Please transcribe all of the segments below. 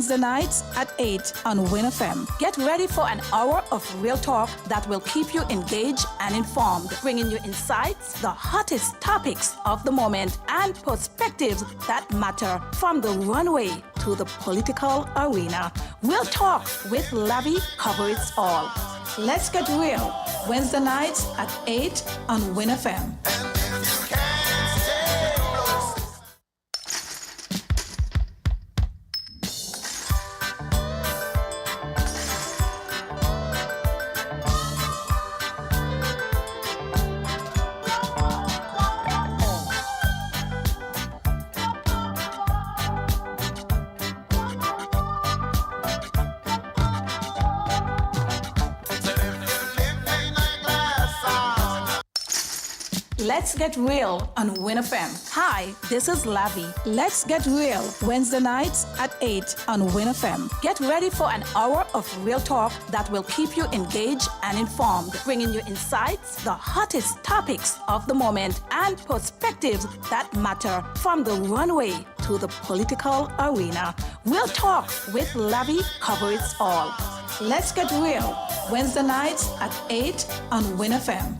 Wednesday nights at 8 on winnfm. Get ready for an hour of real talk that will keep you engaged and informed, bringing you insights, the hottest topics of the moment, and perspectives that matter from the runway to the political arena. Real Talk with Lavi covers it all. Let's get real. Wednesday nights at 8 on winnfm. Let's get real on winnfm. Hi, this is Lavi. Let's get real. Wednesday nights at 8 on winnfm. Get ready for an hour of real talk that will keep you engaged and informed, bringing you insights, the hottest topics of the moment, and perspectives that matter from the runway to the political arena. Real Talk with Lavi covers it all. Let's get real. Wednesday nights at 8 on winnfm.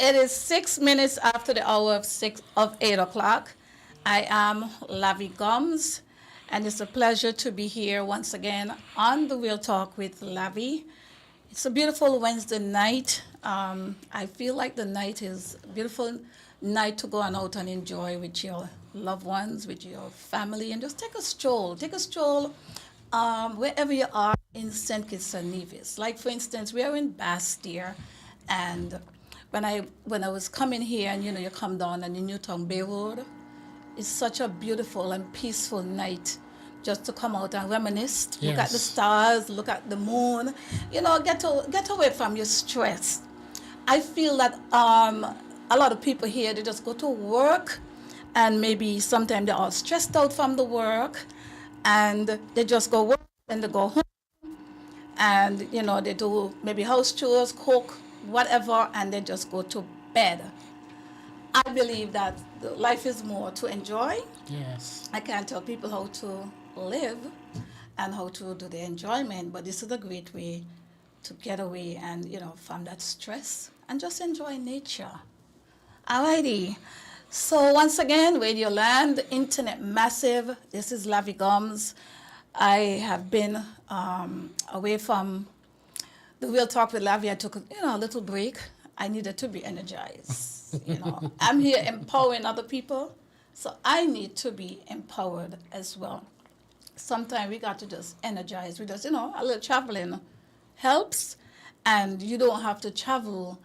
It is 6 minutes after the hour of 8 o'clock. I am Lavi Gumbs, and it's a pleasure to be here once again on the Real Talk with Lavi. It's a beautiful Wednesday night. I feel like the night is a beautiful night to go on out and enjoy with your loved ones, with your family, and just take a stroll. Take a stroll wherever you are in St. Kitts and Nevis. Like for instance, we are in Bastille, and when I was coming here, and you come down on the Newtown Bay Road, it's such a beautiful and peaceful night just to come out and reminisce, look at the stars, look at the moon, get away from your stress. I feel that a lot of people here, they just go to work, and maybe sometimes they're all stressed out from the work, and they just go work and they go home, and they do maybe house chores, cook, whatever, and they just go to bed. I believe that life is more to enjoy. Yes. I can't tell people how to live and how to do the enjoyment, but this is a great way to get away and from that stress and just enjoy nature. Alrighty. So once again, Radio Land, Internet Massive. This is Lavi Gumbs. I have been away from the Real Talk with Lavi. I took a little break. I needed to be energized. I'm here empowering other people, so I need to be empowered as well. Sometimes we got to just energize. We just, a little traveling helps, and you don't have to travel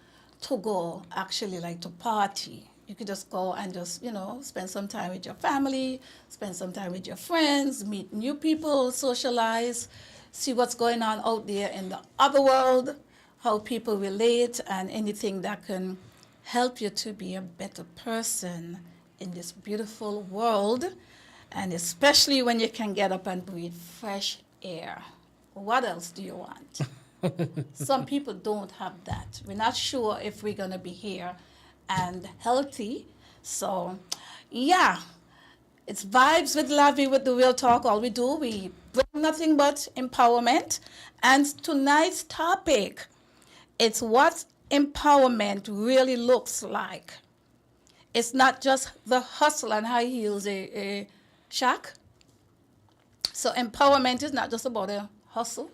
to go actually like to party. You could just go and just, spend some time with your family, spend some time with your friends, meet new people, socialize, see what's going on out there in the other world, how people relate, and anything that can help you to be a better person in this beautiful world, and especially when you can get up and breathe fresh air. What else do you want? Some people don't have that. We're not sure if we're going to be here and healthy. So, yeah, it's vibes with Lavi with the Real Talk. All we do, we bring nothing but empowerment. And tonight's topic, it's what empowerment really looks like. It's not just the hustle and high heels, shack. So empowerment is not just about the hustle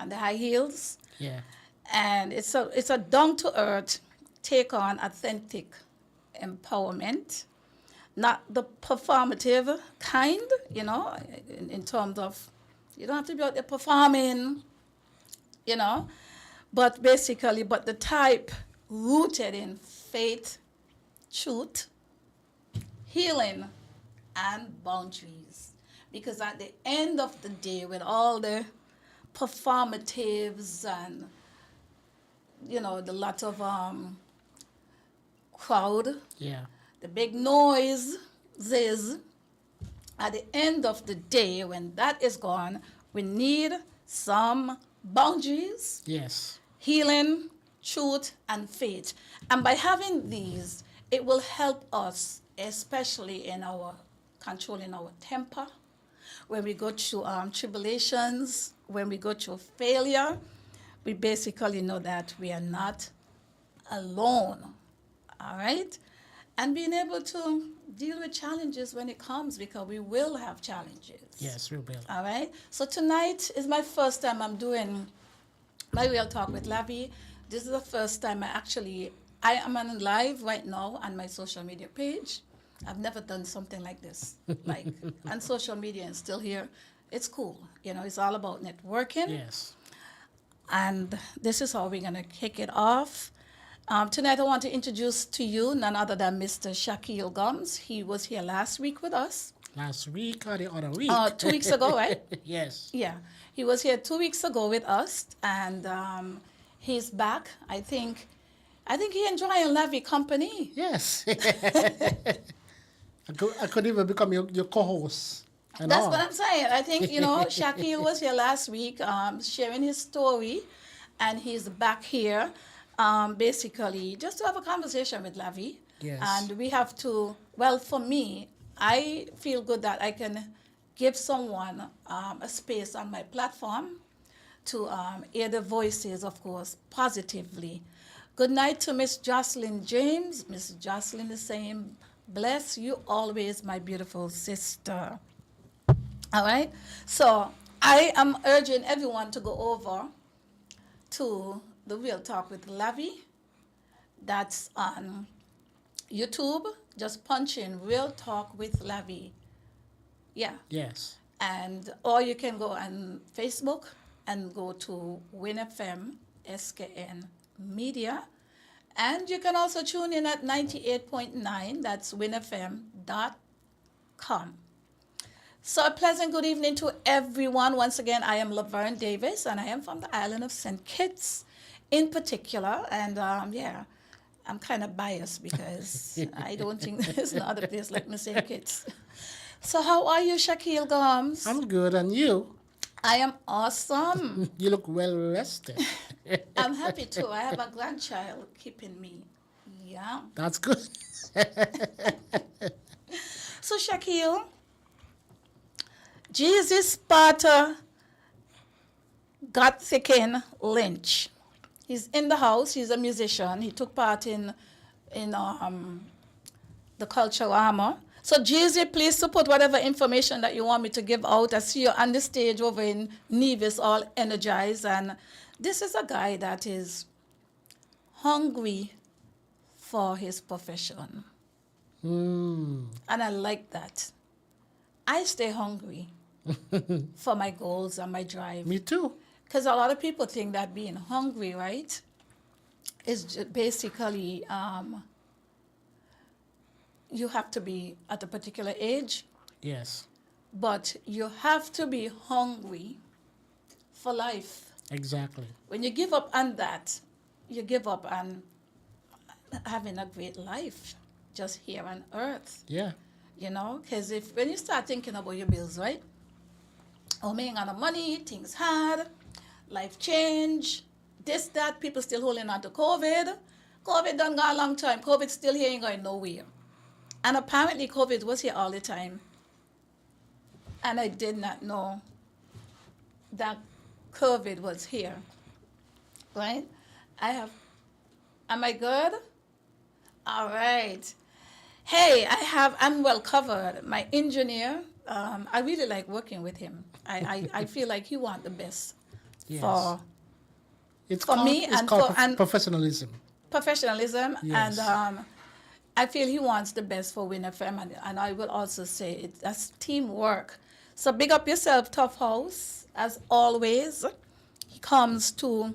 and the high heels. Yeah. And it's a down to earth take on authentic empowerment, not the performative kind, in terms of you don't have to be out there performing, but the type rooted in faith, truth, healing, and boundaries. Because at the end of the day, with all the performatives and the lot of crowd, the big noise is, at the end of the day, when that is gone, we need some boundaries, healing, truth, and faith. And by having these, it will help us, especially in our controlling our temper, when we go through tribulations, when we go through failure. We basically know that we are not alone, all right? And being able to deal with challenges when it comes, because we will have challenges. Yes, we will. All right? So tonight is my first time I'm doing my Real Talk with Lavi. This is the first time I am on live right now on my social media page. I've never done something like this, like on social media and still here. It's cool. It's all about networking. Yes. And this is how we're going to kick it off. Tonight I want to introduce to you none other than Mr. Shaquille Gumbs. He was here last week with us. Last week or the other week? 2 weeks ago, right? Yes. Yeah. He was here 2 weeks ago with us, and he's back. I think he enjoying Lavi company. Yes. I could even become your co-host. That's what I'm saying. I think, Shaquille was here last week sharing his story, and he's back here basically just to have a conversation with Lavi. Yes. And we have to, for me, I feel good that I can give someone a space on my platform to hear the voices, of course, positively. Good night to Miss Jocelyn James. Miss Jocelyn is saying, bless you always, my beautiful sister. All right? So I am urging everyone to go over to the Real Talk with Lavi. That's on YouTube. Just punch in Real Talk with Lavi. Yeah. Yes. And or you can go on Facebook and go to winnfm SKN Media. And you can also tune in at 98.9. That's winnfm.com. So a pleasant good evening to everyone. Once again, I am Lavern Davis, and I am from the island of St. Kitts in particular. And I'm kind of biased because I don't think there's another place like St. Kitts. So how are you, Shaquille Gumbs? I'm good, and you? I am awesome. You look well rested. I'm happy too. I have a grandchild keeping me young. That's good. So Shaquille, Jesus Sparta got thicken Lynch. He's in the house. He's a musician. He took part in the cultural armor. So, Jeezy, please support whatever information that you want me to give out. I see you on the stage over in Nevis, all energized. And this is a guy that is hungry for his profession. And I like that. I stay hungry for my goals and my drive. Me too. Because a lot of people think that being hungry, right, is basically you have to be at a particular age, Yes. but you have to be hungry for life. Exactly. When you give up on that, you give up on having a great life just here on earth. Yeah. You know, because when you start thinking about your bills, right? Oh, man, out of money, things hard, life change, this, that, people still holding on to COVID. COVID done gone a long time. COVID still here, ain't going nowhere. And apparently COVID was here all the time. And I did not know that COVID was here, right? Am I good? All right. Hey, I'm well covered. My engineer, I really like working with him. I feel like he wants the best Yes. for It's for called, me it's and called for and professionalism. professionalism. Yes. And I feel he wants the best for WinFM, and I will also say that's teamwork. So big up yourself, Tough House, as always. He comes to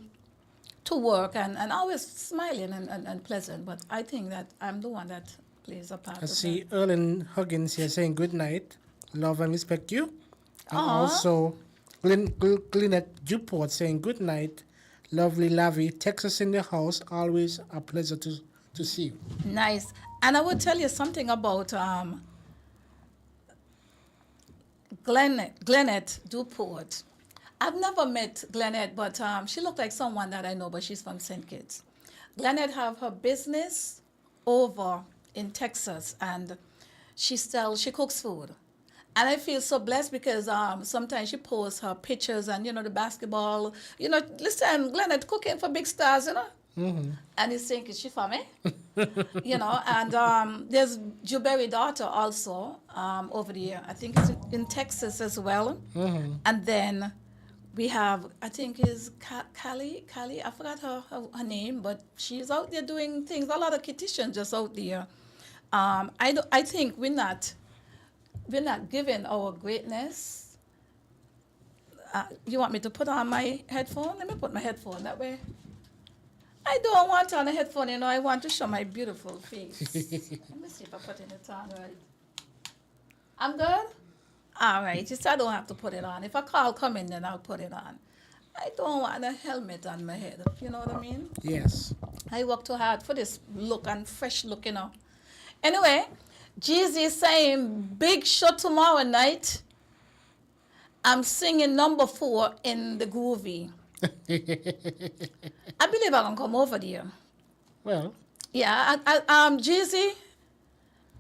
work and always smiling and pleasant, but I think that I'm the one that plays a part I of see that. Erlen Huggins here saying good night, love and respect you. And Aw. also Lynette Duport saying good night, lovely Lavi, Texas in the house, always a pleasure to see you. Nice. And I will tell you something about Glennette Duport. I've never met Glennette, but she looked like someone that I know, but she's from St. Kitts. Glennette have her business over in Texas, and she cooks food. And I feel so blessed because sometimes she posts her pictures and, the basketball. Listen, Glennette cooking for big stars, Mm-hmm. And he's saying, is she for me? And there's Juberry daughter also over there. I think it's in Texas as well. Mm-hmm. And then we have, I think is Callie, I forgot her name, but she's out there doing things. A lot of Kittitians just out there. I think we're not giving our greatness. You want me to put on my headphone? Let me put my headphone that way. I don't want on a headphone, I want to show my beautiful face. Let me see if I put it on right. I'm good? All right, just I don't have to put it on. If a call come in, then I'll put it on. I don't want a helmet on my head, you know what I mean? Yes. I work too hard for this look and fresh look, Anyway, Jeezy is saying, big show tomorrow night. I'm singing number 4 in the groovy. I believe I can come over there. Well, Yeah, Jeezy,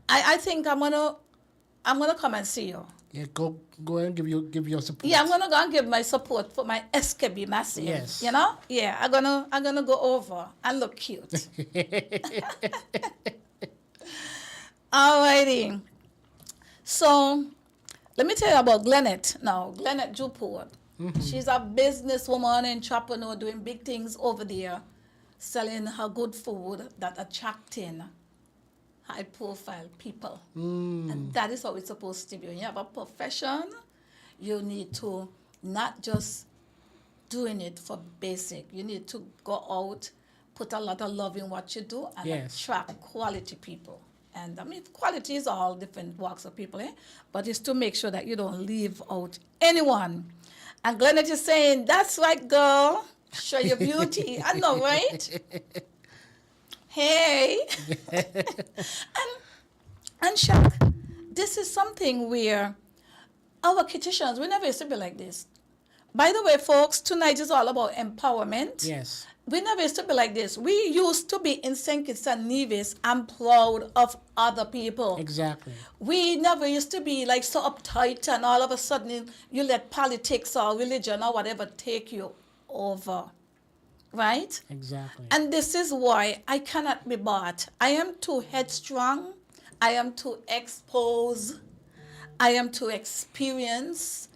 I think I'm gonna come and see you. Yeah, go and give your support. Yeah, I'm gonna go and give my support for my SKB massive. Yes. You know? Yeah, I'm gonna go over and look cute. Alrighty. So let me tell you about Glenette now. Glenette Juport. She's a businesswoman, entrepreneur, doing big things over there, selling her good food that attracting high profile people. And that is how it's supposed to be. When you have a profession, you need to not just doing it for basic. You need to go out, put a lot of love in what you do, and Yes. attract quality people. And I mean, quality is all different walks of people, eh? But it's to make sure that you don't leave out anyone. And Glenette is saying, that's right, girl. Show your beauty. I know, right? Hey. and Shaq, this is something where our kitchens, we never used to be like this. By the way, folks, tonight is all about empowerment. Yes. We never used to be like this. We used to be in St. Kitts and Nevis and proud of other people. Exactly. We never used to be like so uptight and all of a sudden you let politics or religion or whatever take you over. Right? Exactly. And this is why I cannot be bought. I am too headstrong. I am too exposed. I am too experienced.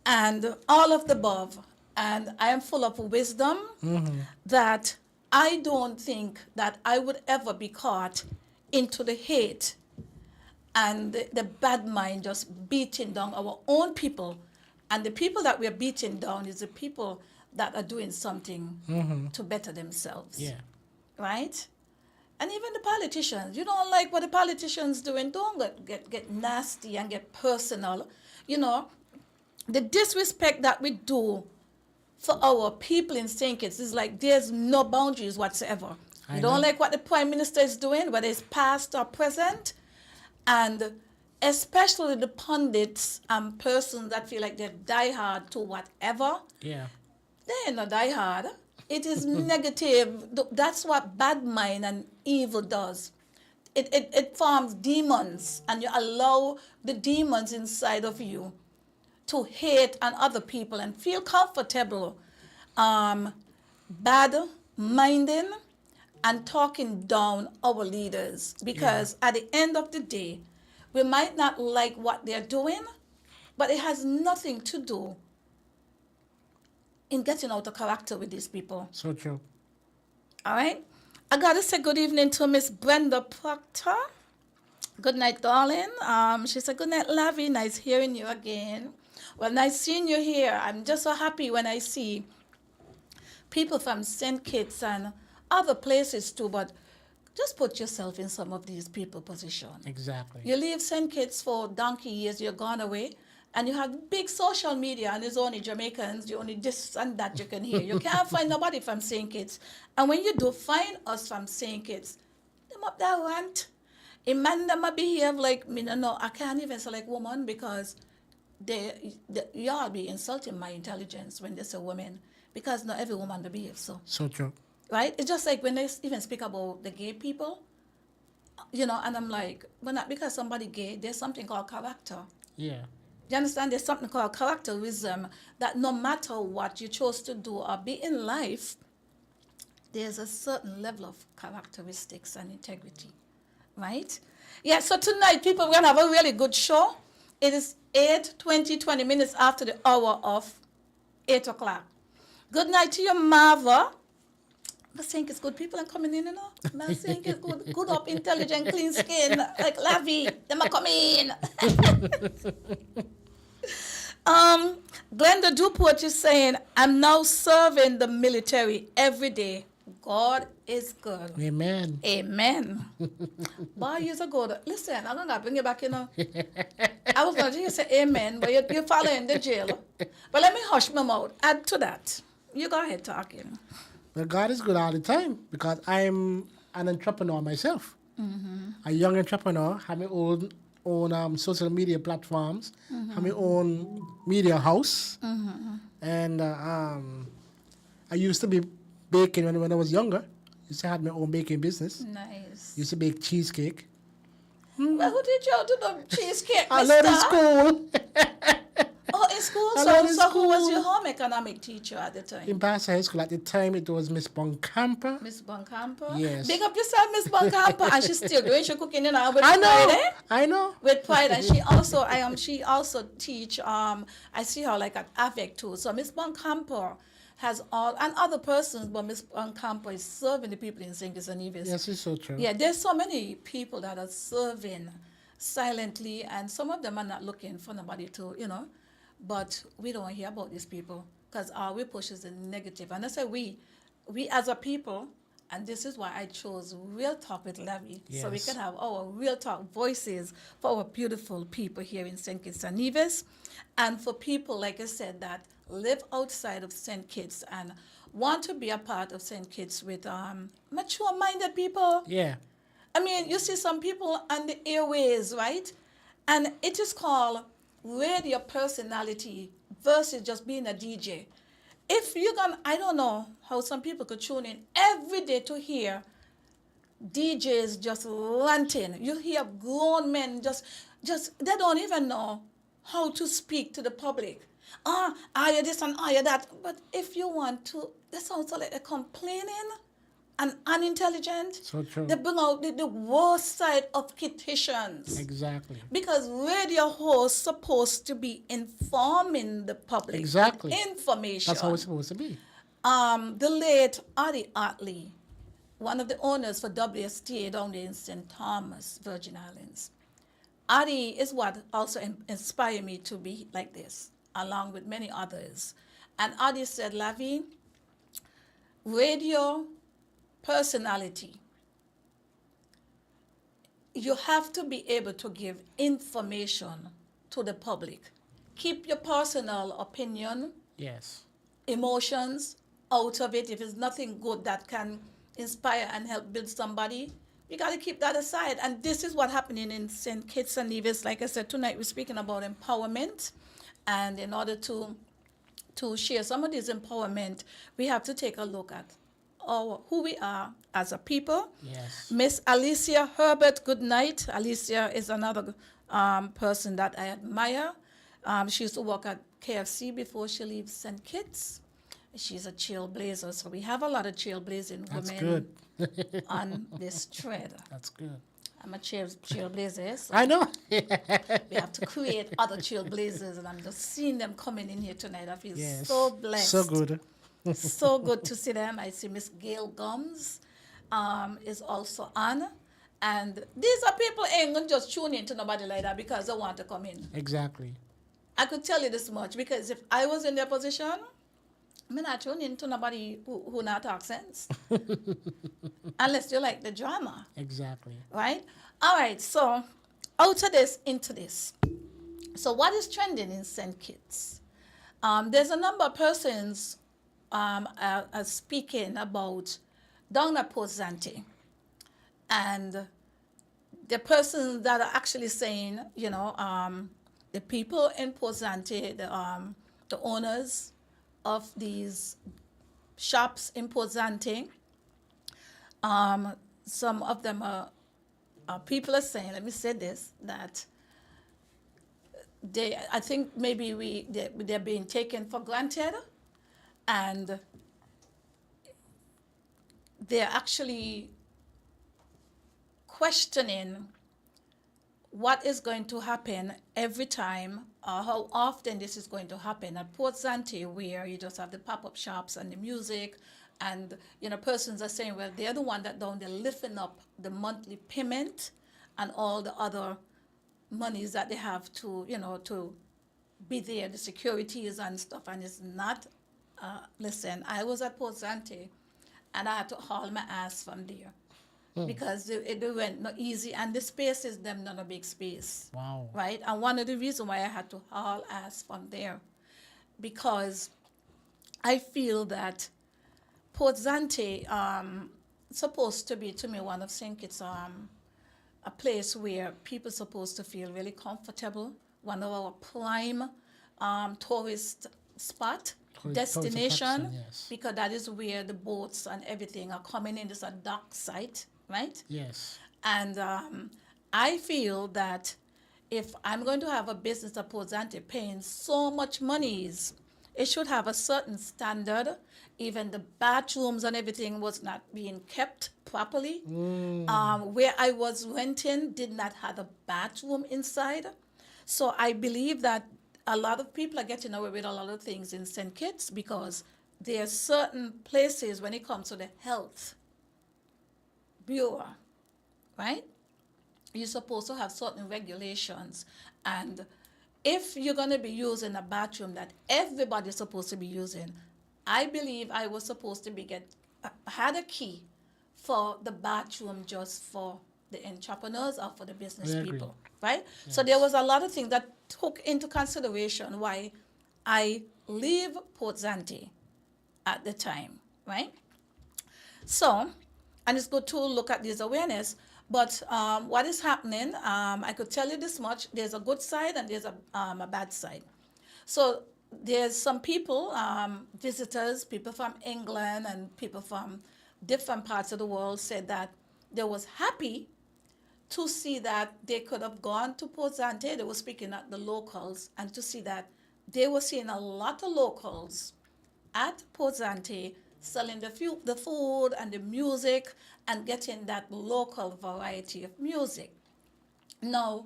And all of the above. And I am full of wisdom that I don't think that I would ever be caught into the hate and the bad mind just beating down our own people. And the people that we're beating down is the people that are doing something to better themselves. Yeah. Right? And even the politicians. You don't like what the politicians doing, don't get nasty and get personal. You know, the disrespect that we do for our people in St. Kitts is like there's no boundaries whatsoever. I You don't know. like what the Prime Minister is doing, whether it's past or present, and especially the pundits and persons that feel like they're diehard to whatever, Yeah. they ain't no diehard. It is negative. That's what bad mind and evil does. It forms demons, and you allow the demons inside of you to hate on other people and feel comfortable bad minding and talking down our leaders, because at the end of the day we might not like what they're doing, but it has nothing to do in getting out of character with these people. So true. All right, I gotta say good evening to Miss Brenda Proctor. Good night, darling. She said, good night, Lavi. Nice hearing you again. Well, nice seeing you here. I'm just so happy when I see people from St. Kitts and other places too, but just put yourself in some of these people's position. Exactly. You leave St. Kitts for donkey years, you're gone away, and you have big social media, and it's only Jamaicans, you only this and that you can hear. You can't find nobody from St. Kitts. And when you do find us from St. Kitts, them up that rant. A man that might behave like me, no, I can't even say like woman, because y'all be insulting my intelligence when they say women, because not every woman behaves so. So true. Right? It's just like when they even speak about the gay people, you know, and I'm like, well, not because somebody gay, there's something called character. Yeah. You understand? There's something called characterism that no matter what you chose to do or be in life, there's a certain level of characteristics and integrity. Right? Yeah, so tonight, people, we're going to have a really good show. It is 20 minutes after the hour of 8 o'clock. Good night to you, Marva. I think it's good people are coming in, you know. I think it's good up, intelligent, clean skin, like Lavi. Them are coming. Glenda Duport is saying, I'm now serving the military every day. God is good. Amen. Amen. Boy, years ago, listen, I'm going to bring you back, you know. I was going to say amen, but you're following the jail. But let me hush my mouth. Add to that. You go ahead talking. Well, God is good all the time, because I'm an entrepreneur myself. A young entrepreneur, have my own social media platforms, have my own media house. And I used to be baking when I was younger. Used to have my own baking business. Nice. Used to bake cheesecake. Well, who teach you how to do cheesecake, I learned in mister? school. Oh, in school? I So, learned in so who was school. your home economic teacher at the time? In Pastor High School at the time, it was Miss Boncamper. Miss Boncamper? Yes. Big up yourself, Miss Boncamper. And she's still doing, she cooking in with I pride, know. eh? I know. With pride. And she also teach, I see her like at AVEC too. So Miss Boncamper has all, and other persons, but Miss Boncamper is serving the people in St. Kitts and Nevis. Yes, it's so true. Yeah, there's so many people that are serving silently, and some of them are not looking for nobody to, but we don't hear about these people because all we push is the negative. And I say we as a people, and this is why I chose Real Talk with Lavi, so we Yes. can have our Real Talk voices for our beautiful people here in St. Kitts and Nevis, and for people, like I said, that live outside of St. Kitts and want to be a part of St. Kitts with mature-minded people. Yeah. I mean, you see some people on the airways, right? And it is called radio personality versus just being a DJ. If you're gonna, I don't know how some people could tune in every day to hear DJs just ranting. You hear grown men just they don't even know how to speak to the public. Are you this and are you that? But if you want to, that sounds like a complaining and unintelligent. So true. They bring out the worst side of Kittitians. Exactly. Because radio hosts supposed to be informing the public. Exactly. Information. That's how it's supposed to be. The late Adi Atley, one of the owners for WSTA down there in St. Thomas, Virgin Islands. Adi is what also inspired me to be like this, along with many others. And Adi said, Lavi, radio personality, you have to be able to give information to the public. Keep your personal opinion, Yes. emotions out of it. If it's nothing good that can inspire and help build somebody, you got to keep that aside. And this is what's happening in St. Kitts and Nevis. Like I said, tonight we're speaking about empowerment. And in order to share some of this empowerment, we have to take a look at who we are as a people. Yes. Miss Alicia Herbert, good night. Alicia is another person that I admire. She used to work at KFC before she leaves St. Kitts. She's a trailblazer, so we have a lot of trailblazing That's women good. on this thread. That's good. I'm a trailblazer, so I know. we have to create other trailblazers, and I'm just seeing them coming in here tonight. I feel Yes. so blessed. So good. So good to see them. I see Miss Gail Gumbs is also on. And these are people ain't gonna just tune in to nobody like that because they want to come in. Exactly. I could tell you this much, because if I was in their position, I'm not tune in to nobody who not talk sense. Unless you like the drama, Exactly. right? All right, so out of this, into this. So what is trending in St. Kitts? There's a number of persons are speaking about down at Port Zante. And the persons that are actually saying, the people in Port Zante, the owners of these shops in Port Zante, some of them are people are saying, let me say this, that I think maybe they're being taken for granted, and they're actually questioning what is going to happen every time, how often this is going to happen at Port Zante, where you just have the pop-up shops and the music, and persons are saying, well, they're the one that down there lifting up the monthly payment and all the other monies that they have to to be there, the securities and stuff, and it's not. Listen, I was at Port Zante, and I had to haul my ass from there. Because it went not easy, and the space is them not a big space. Wow. Right? And one of the reasons why I had to haul ass from there, because I feel that Port Zante supposed to be, to me, one of St. Kitts, a place where people supposed to feel really comfortable, one of our prime tourist spot, destination, attraction, yes. because that is where the boats and everything are coming in. It's a dock site, right? Yes. And I feel that if I'm going to have a business that Posante paying so much monies, it should have a certain standard. Even the bathrooms and everything was not being kept properly. Where I was renting did not have a bathroom inside. So I believe that a lot of people are getting away with a lot of things in St. Kitts because there are certain places when it comes to the health bureau, right? You're supposed to have certain regulations. And if you're going to be using a bathroom that everybody's supposed to be using, I believe I was supposed to had a key for the bathroom just for the entrepreneurs or for the business I agree. people, right? Yes. So there was a lot of things that took into consideration why I leave Port Zante at the time, right? So, and it's good to look at this awareness. But what is happening, I could tell you this much, there's a good side and there's a bad side. So there's some people, visitors, people from England and people from different parts of the world said that they was happy to see that they could have gone to Port Zante, they were speaking at the locals, and to see that they were seeing a lot of locals at Port Zante selling the food and the music and getting that local variety of music. Now,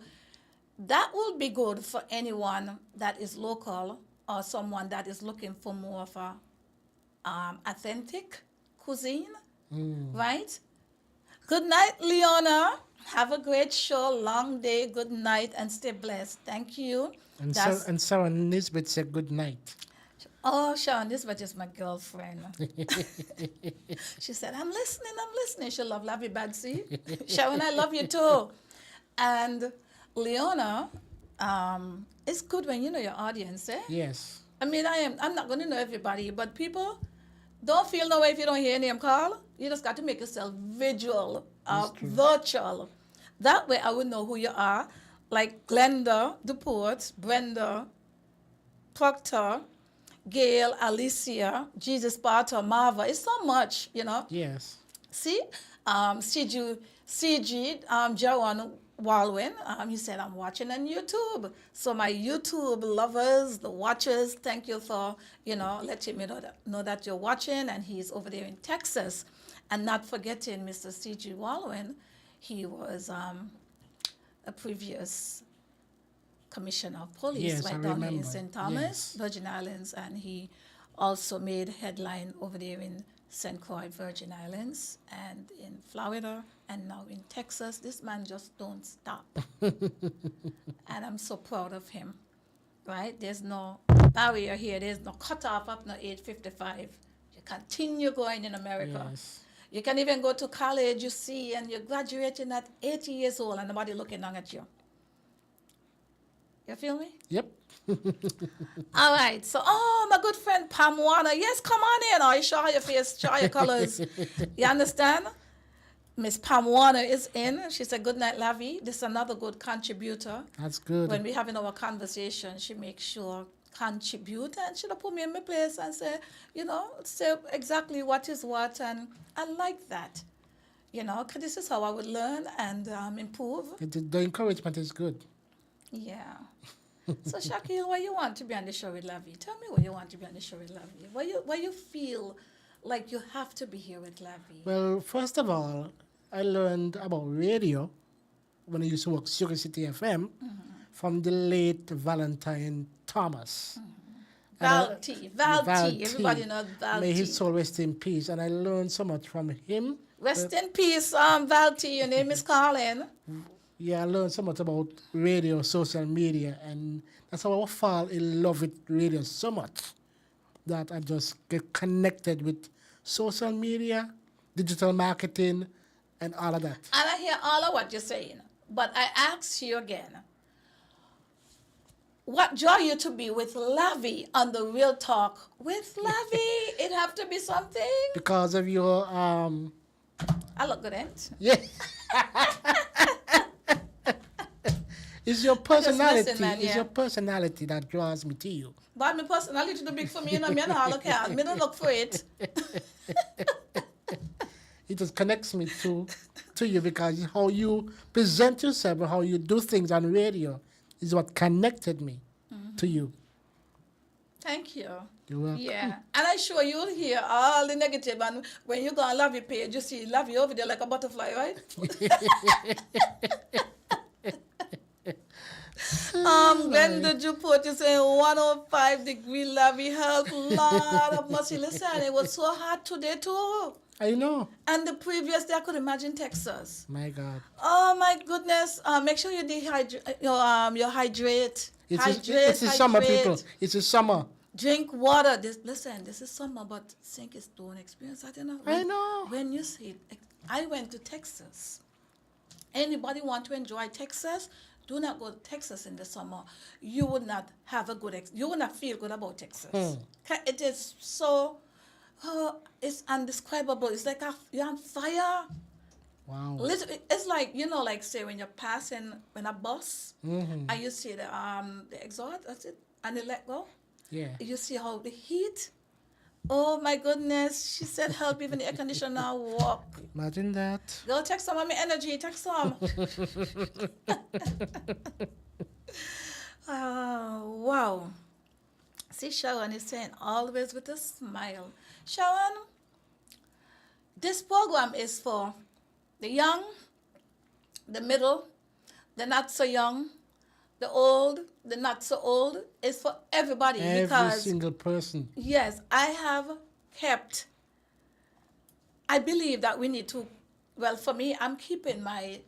that will be good for anyone that is local or someone that is looking for more of a authentic cuisine, right? Good night, Leona. Have a great show. Long day. Good night and stay blessed. Thank you. And Sarah Nisbet said good night. Oh, Sharon, this was just my girlfriend. She said, I'm listening. She loved Lavi Badsy. Sharon, I love you too. And Leona, it's good when you know your audience, eh? Yes. I mean, I'm not going to know everybody, but people don't feel no way if you don't hear your name call. You just got to make yourself virtual. That way I would know who you are. Like Glenda DuPort, Brenda Proctor, Gail, Alicia, Jesus Potter, Marva. It's so much, you know. Yes. See, CG, Jaron Walwin, he said, I'm watching on YouTube. So my YouTube lovers, the watchers, thank you for, letting me know that you're watching. And he's over there in Texas. And not forgetting Mr. CG Walwin, he was a previous commissioner of police Yes, right I down here in remember. St. Thomas, Yes. Virgin Islands, and he also made headline over there in St. Croix, Virgin Islands, and in Florida, and now in Texas. This man just don't stop. And I'm so proud of him, right? There's no barrier here. There's no cutoff up to age 55. You continue going in America. Yes. You can even go to college, you see, and you're graduating at 80 years old and nobody looking down at you. You feel me? Yep. All right. So, my good friend Pam Warner. Yes, come on in. Oh, you show your face, show your colors. You understand? Miss Pam Warner is in. She said, good night, Lavi. This is another good contributor. That's good. When we're having our conversation, she makes sure contribute, and she'll put me in my place and say exactly what is what. And I like that, because this is how I would learn and improve. The encouragement is good. Yeah. So Shakil, why you want to be on the show with Lavi? Tell me why you want to be on the show with Lavi. Why you feel like you have to be here with Lavi? Well, first of all, I learned about radio when I used to work Sugar City FM from the late Valentine Thomas. Val T. Everybody knows Val May T. his soul rest in peace. And I learned so much from him. Rest in peace, Val T. Your name is Colin. Yeah, I learned so much about radio, social media, and that's how I fall in love with radio so much that I just get connected with social media, digital marketing, and all of that. And I hear all of what you're saying, but I ask you again, what draw you to be with Lavi on the Real Talk with Lavi? It have to be something. Because of your I look good, ain't? yeah. It's your personality. listen, man, It's yeah. your personality that draws me to you. But my personality too big for me, me don't look at. Me don't look for it. It just connects me to to you because how you present yourself and how you do things on radio is what connected me to you. Thank you. You're welcome. Yeah, and I'm sure you'll hear all the negative, and when you go on Lavi page, you see Lavi over there like a butterfly, right? When did you put it saying 105-degree Lavi help? Lot of mercy. Listen, it was so hot today too. I know. And the previous day, I could imagine Texas. My God. Oh my goodness! Make sure you dehydrate. You hydrate. It's a summer, people. It's a summer. Drink water. Listen, this is summer, but think it's don't experience that, you know. I know. When you see it, I went to Texas. Anybody want to enjoy Texas? Do not go to Texas in the summer. You would not have a good. You would not feel good about Texas. It is so. It's indescribable. It's like you're on fire. Wow. Literally, it's like, like say when you're passing when a bus and you see the exhaust, that's it, and they let go. Yeah. You see how the heat. Oh my goodness! She said, "Help! Even the air conditioner now walk." Imagine that. Go text some of my energy. Text some. Oh wow! See, Sharon is saying always with a smile. Sharon, this program is for the young, the middle, the not so young, the old, the not so old. It's for everybody. Every single person. Yes, I believe that we need to, well, for me, I'm keeping my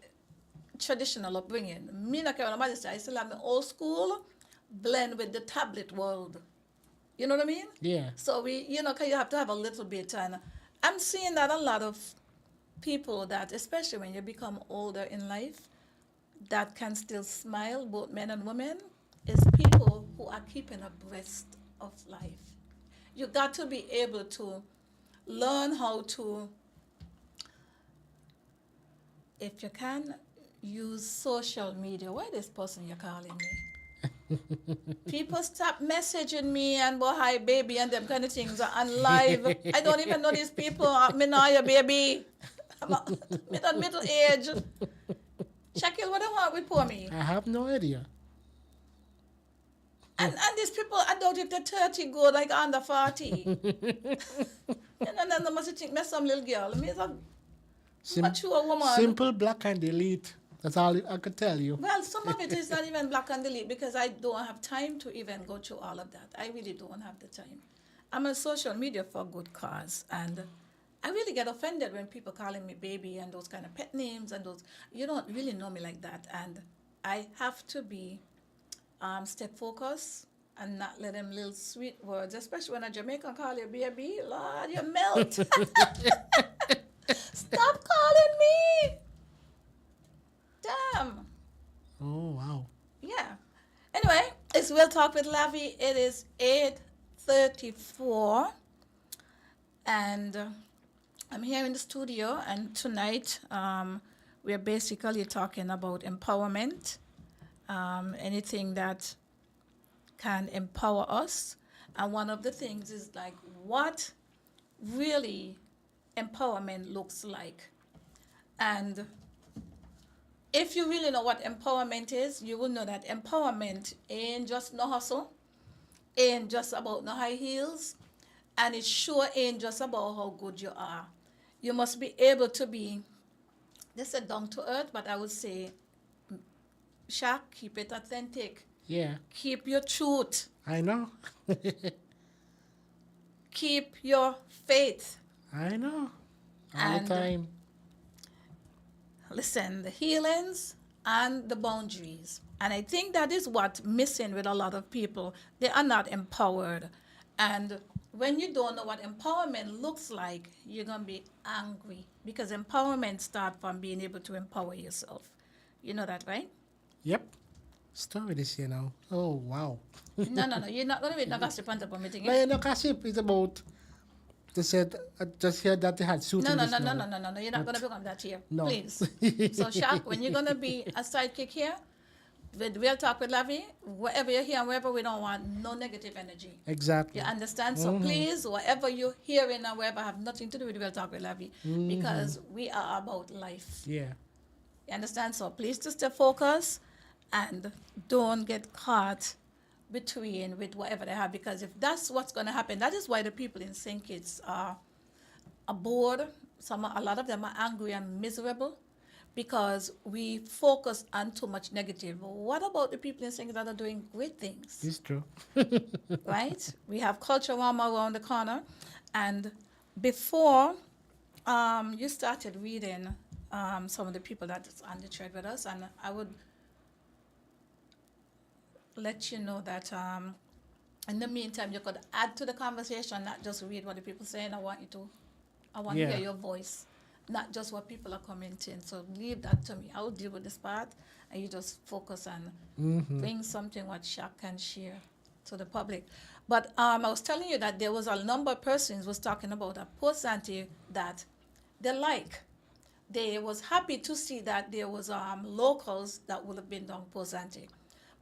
traditional upbringing. Me not care what nobody say. I still have my old school blend with the tablet world. You know what I mean? Yeah. So you have to have a little bit. And I'm seeing that a lot of people that, especially when you become older in life, that can still smile, both men and women, is people who are keeping abreast of life. You got to be able to learn how to, if you can, use social media. Why this person you're calling me? People stop messaging me and boy, hi baby and them kind of things on live. I don't even know these people. Me know your baby. I'm middle age. Shaquille, what do you want with poor me? I have no idea. And these people, I doubt if they're 30 go like under 40. And then they must think me some little girl. Me is a mature woman. Simple, black and delete. That's all I could tell you. Well, some of it is not even black and delete because I don't have time to even go through all of that. I really don't have the time. I'm on social media for a good cause, and I really get offended when people calling me baby and those kind of pet names and those. You don't really know me like that, and I have to be step focused and not let them little sweet words, especially when a Jamaican call you baby. Lord, you melt. Stop calling me. Damn. Oh, wow. Yeah. Anyway, it's Real Talk with Lavi. It is 8:34, and I'm here in the studio, and tonight we're basically talking about empowerment, anything that can empower us. And one of the things is like what really empowerment looks like. And if you really know what empowerment is, you will know that empowerment ain't just no hustle, ain't just about no high heels, and it sure ain't just about how good you are. You must be able to be, they said down to earth, but I would say, Shaq, keep it authentic. Yeah. Keep your truth. I know. Keep your faith. I know. All the time. Listen, the healings and the boundaries. And I think that is what's missing with a lot of people. They are not empowered. And when you don't know what empowerment looks like, you're going to be angry. Because empowerment starts from being able to empower yourself. You know that, right? Yep. Story this, you know. Oh, wow. No. You're not going to be no gossip on top of me. No, no gossip. It's about... They said, I just heard that they had shooting. No. You're not going to become that here. No. Please. So, Shaq, when you're going to be a sidekick here, with Real Talk with Lavi, wherever you're here and wherever we don't want no negative energy. Exactly. You understand? So please, whatever you're hearing and wherever have nothing to do with Real Talk with Lavi, because we are about life. Yeah. You understand? So please to stay focused and don't get caught between with whatever they have, because if that's what's going to happen, that is why the people in St. Kitts are bored. A lot of them are angry and miserable because we focus on too much negative. What about the people in St. Kitts that are doing great things? It's true. Right? We have Culture Rama around the corner, and before you started reading some of the people that's on the thread with us, and I would let you know that in the meantime you could add to the conversation, not just read what the people saying. I want to Yeah. hear your voice, not just what people are commenting. So leave that to me. I will deal with this part, and you just focus on bring something what Shaq can share to the public. But I was telling you that there was a number of persons was talking about a post ante that they like. They was happy to see that there was locals that would have been down post ante.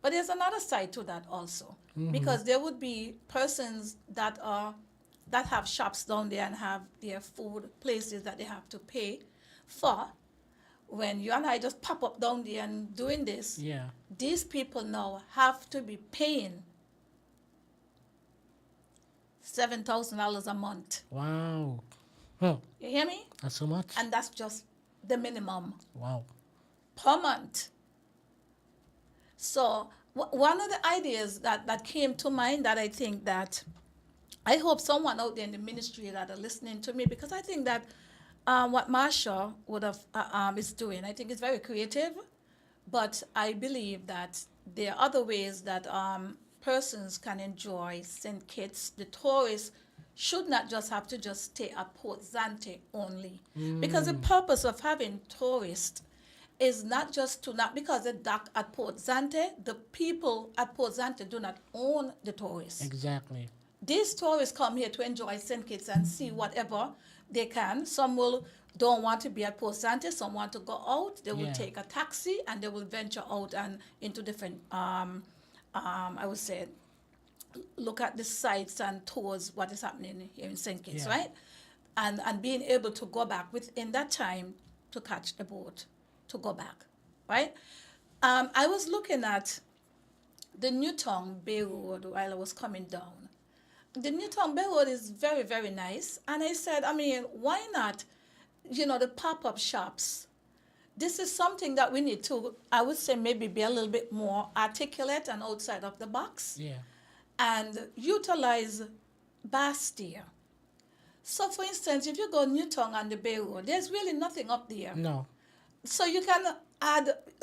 But there's another side to that also, because there would be persons that have shops down there and have their food places that they have to pay for. When you and I just pop up down there and doing this, Yeah. these people now have to be paying $7,000 a month. Wow. Huh. You hear me? That's so much. And that's just the minimum Wow. per month. So one of the ideas that came to mind that I think that I hope someone out there in the ministry that are listening to me, because I think that what Marsha would have is doing, I think it's very creative, but I believe that there are other ways that persons can enjoy St. Kitts. The tourists should not just have to just stay at Port Zante only, because the purpose of having tourists is not just to not because they dock at Port Zante, the people at Port Zante do not own the tourists. Exactly. These tourists come here to enjoy St. Kitts and see whatever they can. Some will don't want to be at Port Zante, some want to go out. They will Yeah. take a taxi and they will venture out and into different I would say look at the sites and tours what is happening here in St. Kitts, Yeah. right? And being able to go back within that time to catch the boat to go back, right? I was looking at the Newtown Bay Road while I was coming down. The Newtown Bay Road is very, very nice. And I said, I mean, why not, the pop-up shops? This is something that we need to, I would say, maybe be a little bit more articulate and outside of the box Yeah. and utilize Bastille. So, for instance, if you go Newtown on the Bay Road, there's really nothing up there. No. So you can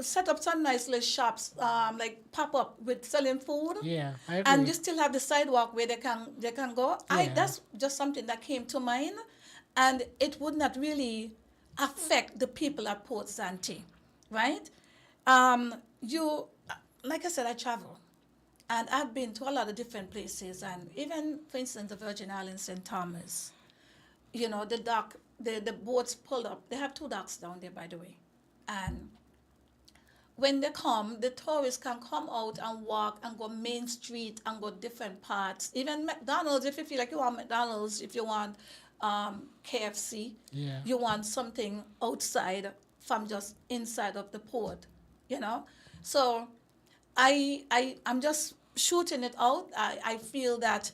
set up some nice little shops, like pop up with selling food. Yeah. I agree. And you still have the sidewalk where they can go. Yeah. That's just something that came to mind, and it would not really affect the people at Port Zante, right? You, like I said, I travel, and I've been to a lot of different places, and even, for instance, the Virgin Islands, St. Thomas. The dock, the boats pull up. They have 2 docks down there, by the way, and when they come, the tourists can come out and walk and go Main Street and go different parts. Even McDonald's, if you feel like you want McDonald's, if you want KFC, Yeah. you want something outside from just inside of the port, So I'm just shooting it out. I feel that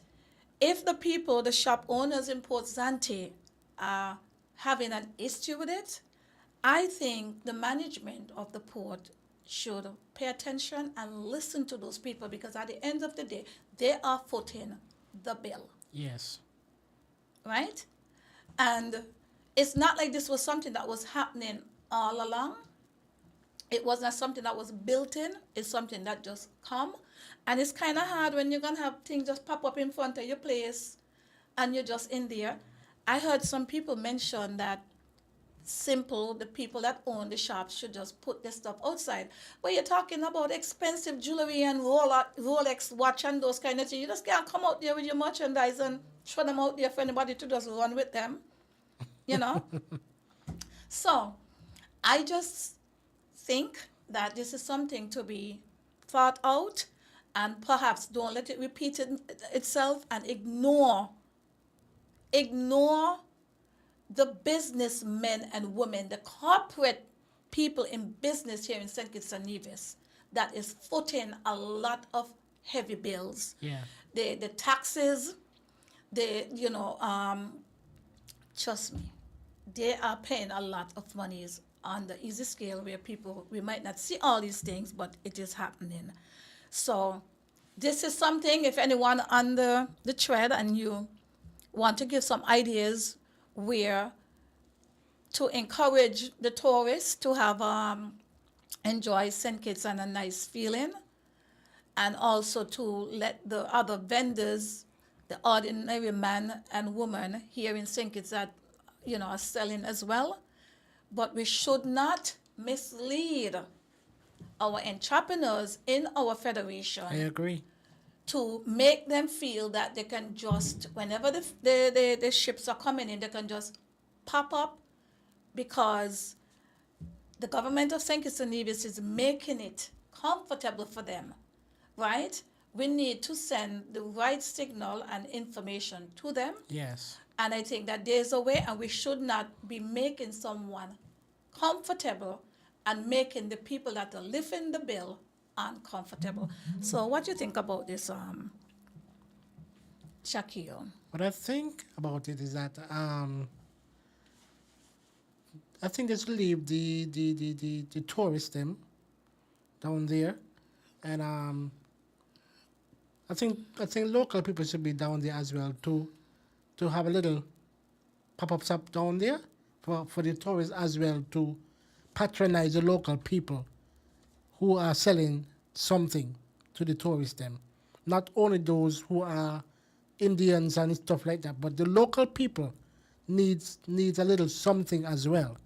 if the people, the shop owners in Port Zante are having an issue with it, I think the management of the port should pay attention and listen to those people, because at the end of the day, they are footing the bill, Yes. right? And it's not like this was something that was happening all along. It was not something that was built in. It's something that just come. And it's kind of hard when you're going to have things just pop up in front of your place and you're just in there. I heard some people mention that the people that own the shops should just put their stuff outside. But you're talking about expensive jewelry and Rolex watch and those kind of things. You just can't come out there with your merchandise and throw them out there for anybody to just run with them, So I just think that this is something to be thought out, and perhaps don't let it repeat itself, and ignore the businessmen and women, the corporate people in business here in St. Kitts and Nevis that is footing a lot of heavy bills. Yeah. The taxes, trust me, they are paying a lot of monies on the easy scale where we might not see all these things, but it is happening. So this is something, if anyone on the thread and you want to give some ideas where to encourage the tourists to have enjoy St. Kitts and a nice feeling, and also to let the other vendors, the ordinary man and woman here in St. Kitts that are selling as well. But we should not mislead our entrepreneurs in our federation. I agree. To make them feel that they can just, whenever the ships are coming in, they can just pop up, because the government of St. Kitts and Nevis is making it comfortable for them, right? We need to send the right signal and information to them. Yes. And I think that there's a way, and we should not be making someone comfortable and making the people that are lifting the bill uncomfortable. So what do you think about this, Shaquille? What I think about it is that I think they should leave the tourists them down there, and I think local people should be down there as well to have a little pop-up shop down there for the tourists as well, to patronize the local people who are selling something to the tourists them. Not only those who are Indians and stuff like that, but the local people needs a little something as well,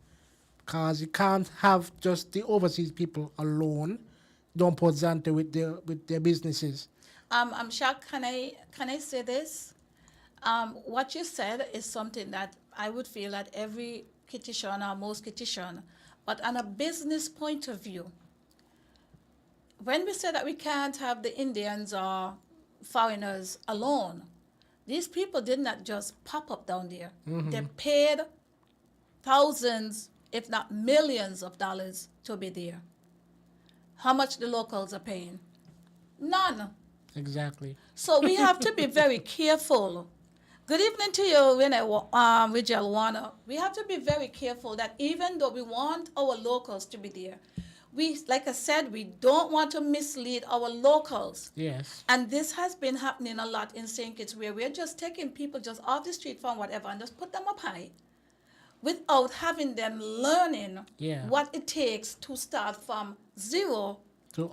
because you can't have just the overseas people alone don't present with their businesses. I'm shocked. Can I say this? What you said is something that I would feel that every Kittitian or most Kittitian, but on a business point of view, when we say that we can't have the Indians or foreigners alone, these people did not just pop up down there. Mm-hmm. They paid thousands, if not millions of dollars to be there. How much the locals are paying? None. Exactly. So we have to be very careful. Good evening to you, Rijal Warner. We have to be very careful that even though we want our locals to be there, like I said, we don't want to mislead our locals. Yes. And this has been happening a lot in St. Kitts, where we're just taking people just off the street from whatever and just put them up high without having them learning what it takes to start from zero to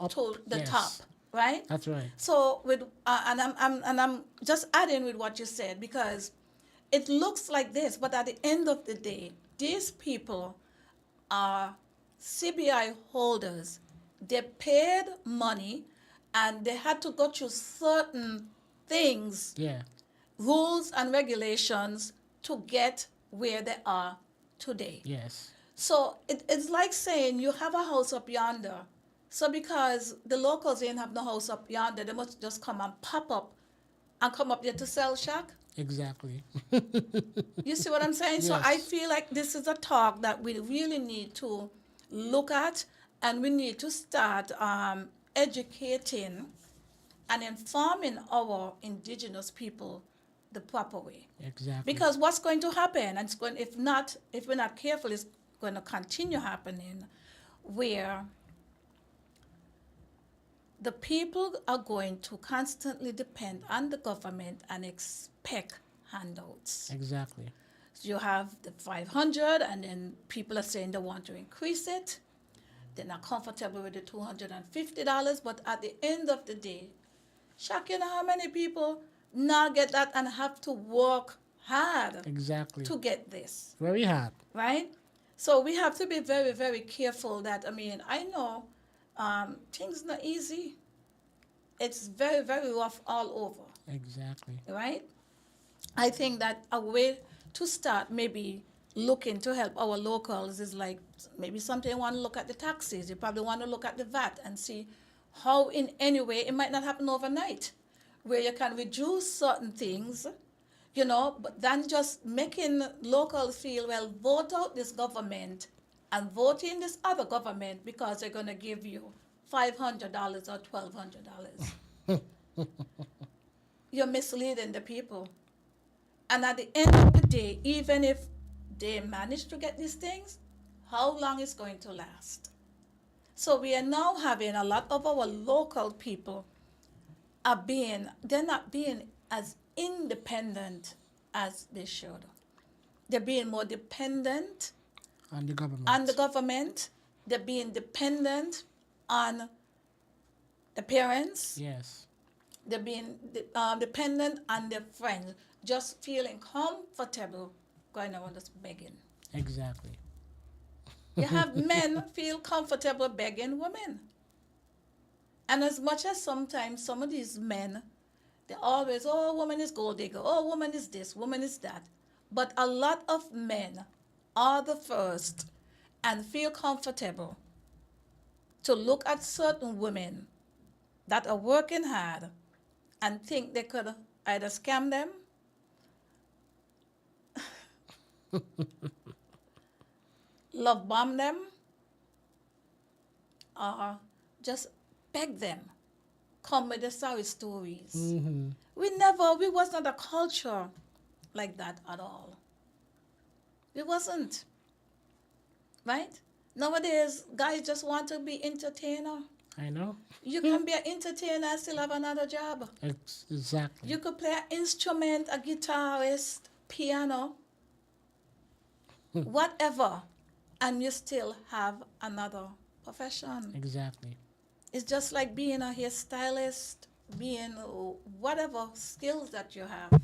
the top, right? That's right. So with and I'm just adding with what you said, because it looks like this, but at the end of the day, these people are CBI holders. They paid money and they had to go through certain things, rules and regulations to get where they are today. Yes. So it's like saying you have a house up yonder. So because the locals ain't have no house up yonder, they must just come and pop up and come up there to sell shack. Exactly. You see what I'm saying? Yes. So I feel like this is a talk that we really need to look at, and we need to start educating and informing our indigenous people the proper way. Exactly. Because what's going to happen, and if we're not careful, it's going to continue happening, where the people are going to constantly depend on the government and expect handouts. Exactly. So you have the 500, and then people are saying they want to increase it. They're not comfortable with the $250, but at the end of the day, Shaq, you know how many people now get that and have to work hard to get this. Very hard. Right? So we have to be very, very careful that, I know things not easy. It's very, very rough all over. Exactly. Right? I think that a way to start maybe looking to help our locals is like maybe something you want to look at the taxes. You probably want to look at the VAT and see how in any way, it might not happen overnight, where you can reduce certain things, but then just making locals feel, well, vote out this government and vote in this other government because they're going to give you $500 or $1,200. You're misleading the people. And at the end of the day, even if they manage to get these things, how long is going to last? So we are now having a lot of our local people they're not being as independent as they should. They're being more dependent on the government. on the government. They're being dependent on the parents. Yes. They're being dependent on their friends, just feeling comfortable going around just begging. Exactly. You have men feel comfortable begging women. And as much as sometimes some of these men, they always, oh, woman is gold digger, oh, woman is this, woman is that. But a lot of men are the first and feel comfortable to look at certain women that are working hard and think they could either scam them love bomb them, or just beg them, come with the sorry stories. Mm-hmm. We was not a culture like that at all. We wasn't, right? Nowadays, guys just want to be entertainer. I know. You can be an entertainer and still have another job. Exactly. You could play an instrument, a guitarist, piano, whatever, and you still have another profession. Exactly. It's just like being a hairstylist, being whatever skills that you have,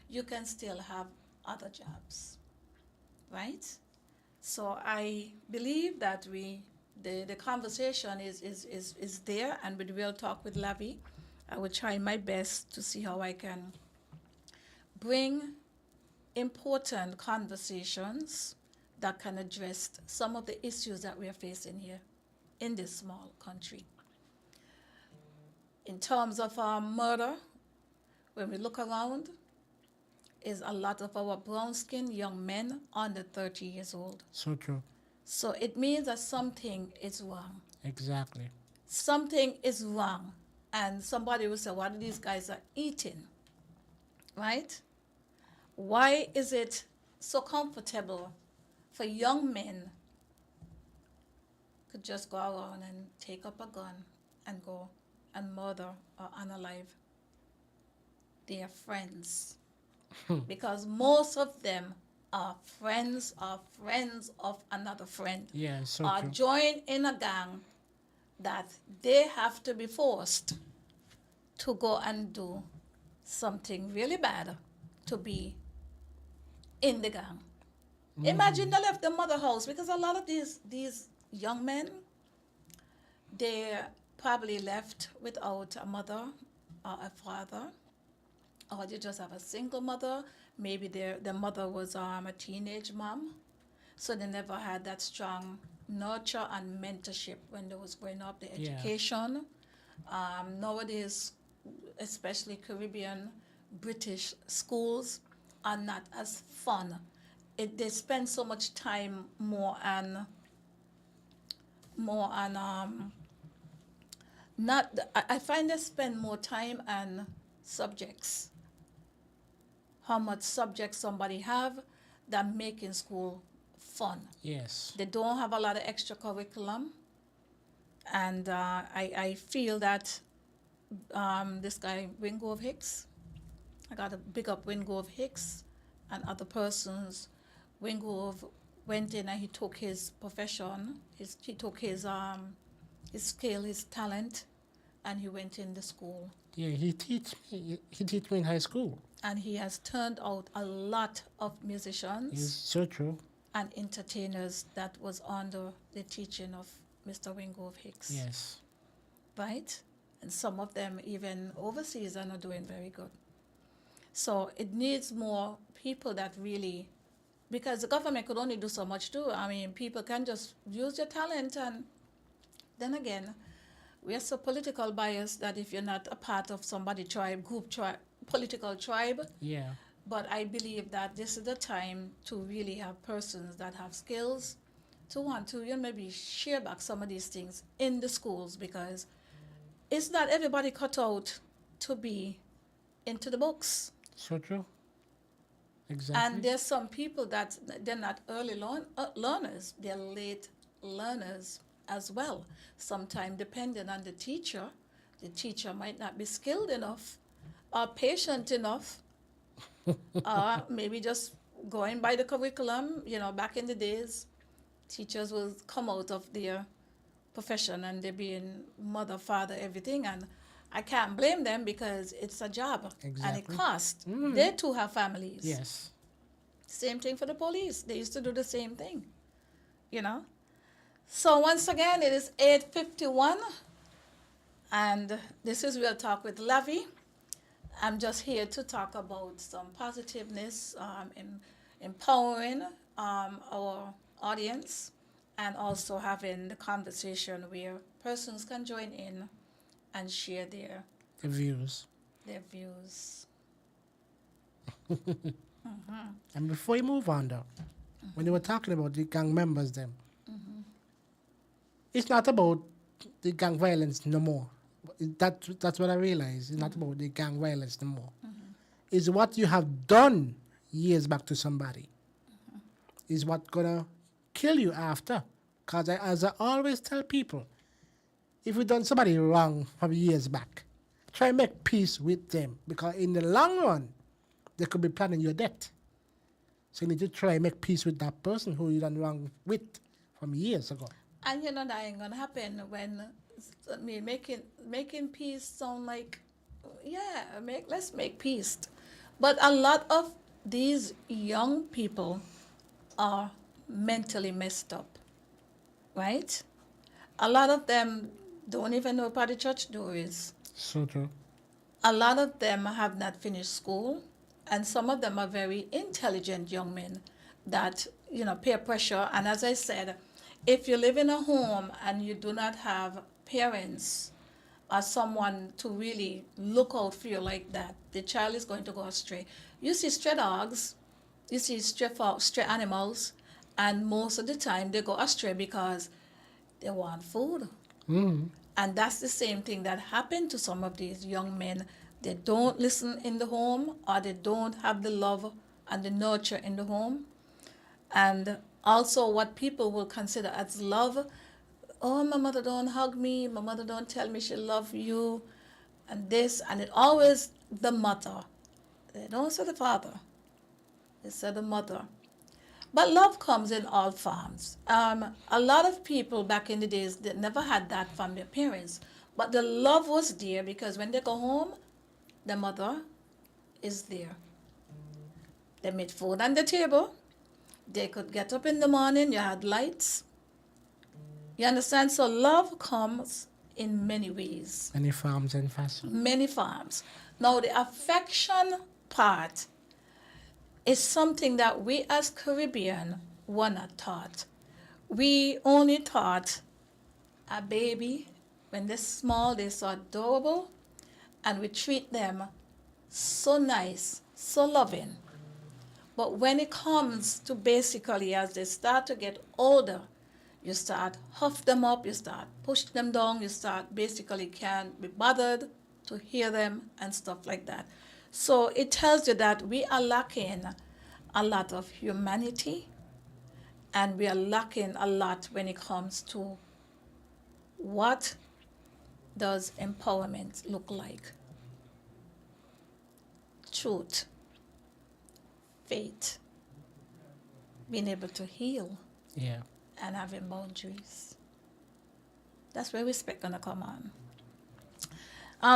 you can still have other jobs, right? So I believe that the conversation is there, and with Real Talk with Lavi, I will try my best to see how I can bring important conversations that can address some of the issues that we are facing here in this small country. In terms of murder, when we look around, is a lot of our brown-skinned young men under 30 years old. So true. So it means that something is wrong. Exactly. Something is wrong. And somebody will say, what are these guys are eating? Right? Why is it so comfortable for young men to just go around and take up a gun and go and murder or unalive their friends? Because most of them are friends of another friend. Yeah, so Or true. join in a gang that they have to be forced to go and do something really bad to be in the gang. Imagine they left the mother house, because a lot of these young men, they probably left without a mother or a father, or they just have a single mother. Maybe their mother was a teenage mom, so they never had that strong nurture and mentorship when they was growing up. The Yeah. education, nowadays, especially Caribbean, British schools are not as fun. They spend so much time more on not. I find they spend more time on subjects. How much subjects somebody have than making school fun. Yes. They don't have a lot of extra curriculum, and I feel that this guy Wingrove Hicks, I got to big up Wingrove Hicks and other persons. Wingrove went in and he took his profession, he took his skill, his talent, and he went in the school. Yeah, he teach me in high school. And he has turned out a lot of musicians It's so true. and entertainers that was under the teaching of Mr. Wingrove Hicks. Yes. Right? And some of them even overseas are not doing very good. So it needs more people that really, because the government could only do so much too. I mean, people can just use your talent, and then again, We are so political biased that if you're not a part of somebody tribe, group tribe, political tribe, Yeah. but I believe that this is the time to really have persons that have skills to want to, maybe share back some of these things in the schools, because it's not everybody cut out to be into the books. So true. And Exactly. there's some people that they're not early learners, they're late learners as well. Sometimes, depending on the teacher might not be skilled enough or patient enough, or maybe just going by the curriculum. Back in the days, teachers will come out of their profession and they're being mother, father, everything. And I can't blame them because it's a job and it Exactly. costs. They too have families. Yes. Same thing for the police. They used to do the same thing, you know. So once again, it is 8:51, and this is Real Talk with Lavi. I'm just here to talk about some positiveness, empowering our audience, and also having the conversation where persons can join in and share The views. their views. And before you move on, though, when you were talking about the gang members, them, it's not about the gang violence no more. That's what I realized. It's not about the gang violence no more. It's what you have done years back to somebody. Is what gonna kill you after. Cause as I always tell people, if you done somebody wrong from years back, try and make peace with them, because in the long run, they could be planning your death. So you need to try and make peace with that person who you done wrong with from years ago. And that ain't gonna happen when making peace sound like, yeah, let's make peace. But a lot of these young people are mentally messed up, right? A lot of them don't even know what the church door is. So true. A lot of them have not finished school, and some of them are very intelligent young men that, peer pressure. And as I said, if you live in a home and you do not have parents or someone to really look out for you like that, the child is going to go astray. You see stray dogs, you see stray animals, and most of the time they go astray because they want food. And that's the same thing that happened to some of these young men. They don't listen in the home, or they don't have the love and the nurture in the home. And also what people will consider as love. Oh, my mother don't hug me. My mother don't tell me she love you. And this, and it always the mother. They don't say the father. They say the mother. But love comes in all forms. A lot of people back in the days, they never had that from their parents. But the love was there because when they go home, the mother is there. They made food on the table. They could get up in the morning, you had lights. You understand? So love comes in many ways. Many forms and fashion. Many forms. Now the affection part is something that we as Caribbean were not taught. We only taught a baby, when they're small, they're so adorable, and we treat them so nice, so loving. But when it comes to basically as they start to get older, you start huff them up, you start push them down, you start basically can't be bothered to hear them and stuff like that. So it tells you that we are lacking a lot of humanity, and we are lacking a lot when it comes to what does empowerment look like. Truth, faith, being able to heal, Yeah. and having boundaries. That's where respect gonna come on.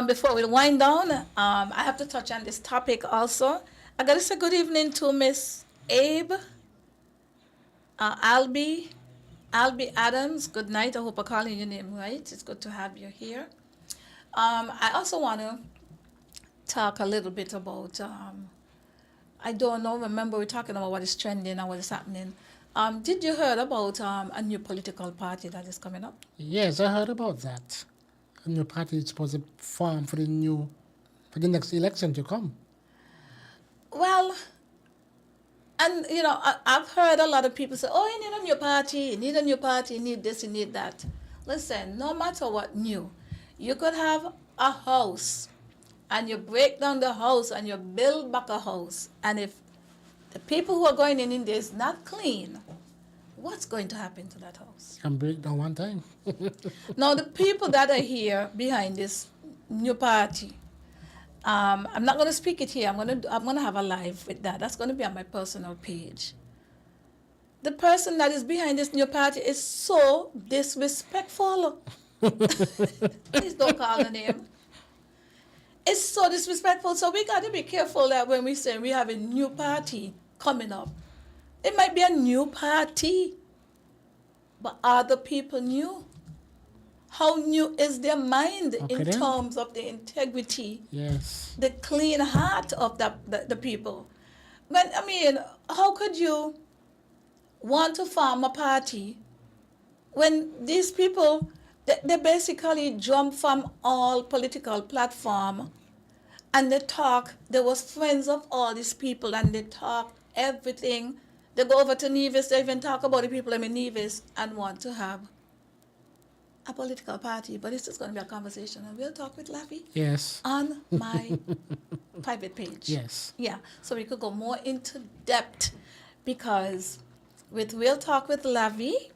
Before we wind down, I have to touch on this topic also. I gotta say good evening to Miss Abe, Albie Adams. Good night. I hope I'm calling your name right. It's good to have you here. I also want to talk a little bit about. I don't know. Remember, we're talking about what is trending and what is happening. Did you heard about a new political party that is coming up? Yes, I heard about that. a new party is supposed to form for the next election to come. Well, and I've heard a lot of people say, "Oh, you need a new party. You need a new party. You need this. You need that." Listen, no matter what new, you could have a house, and you break down the house and you build back a house, and if the people who are going in there is not clean, what's going to happen to that house? Can break down one time. Now, the people that are here behind this new party, I'm not going to speak it here. I'm going to have a live with that. That's going to be on my personal page. The person that is behind this new party is so disrespectful. Please don't call the name. It's so disrespectful. So we got to be careful that when we say we have a new party coming up, it might be a new party, but are the people new? How new is their mind in terms of the integrity, Yes. the clean heart of the people? How could you want to form a party when these people, they basically jump from all political platform and they was friends of all these people and they talk everything. They go over to Nevis, they even talk about the people in Nevis and want to have a political party, but it's just going to be a conversation, and we'll talk with Lavi. Yes. On my private page. Yes. Yeah, so we could go more into depth, because with We'll Talk with Lavi,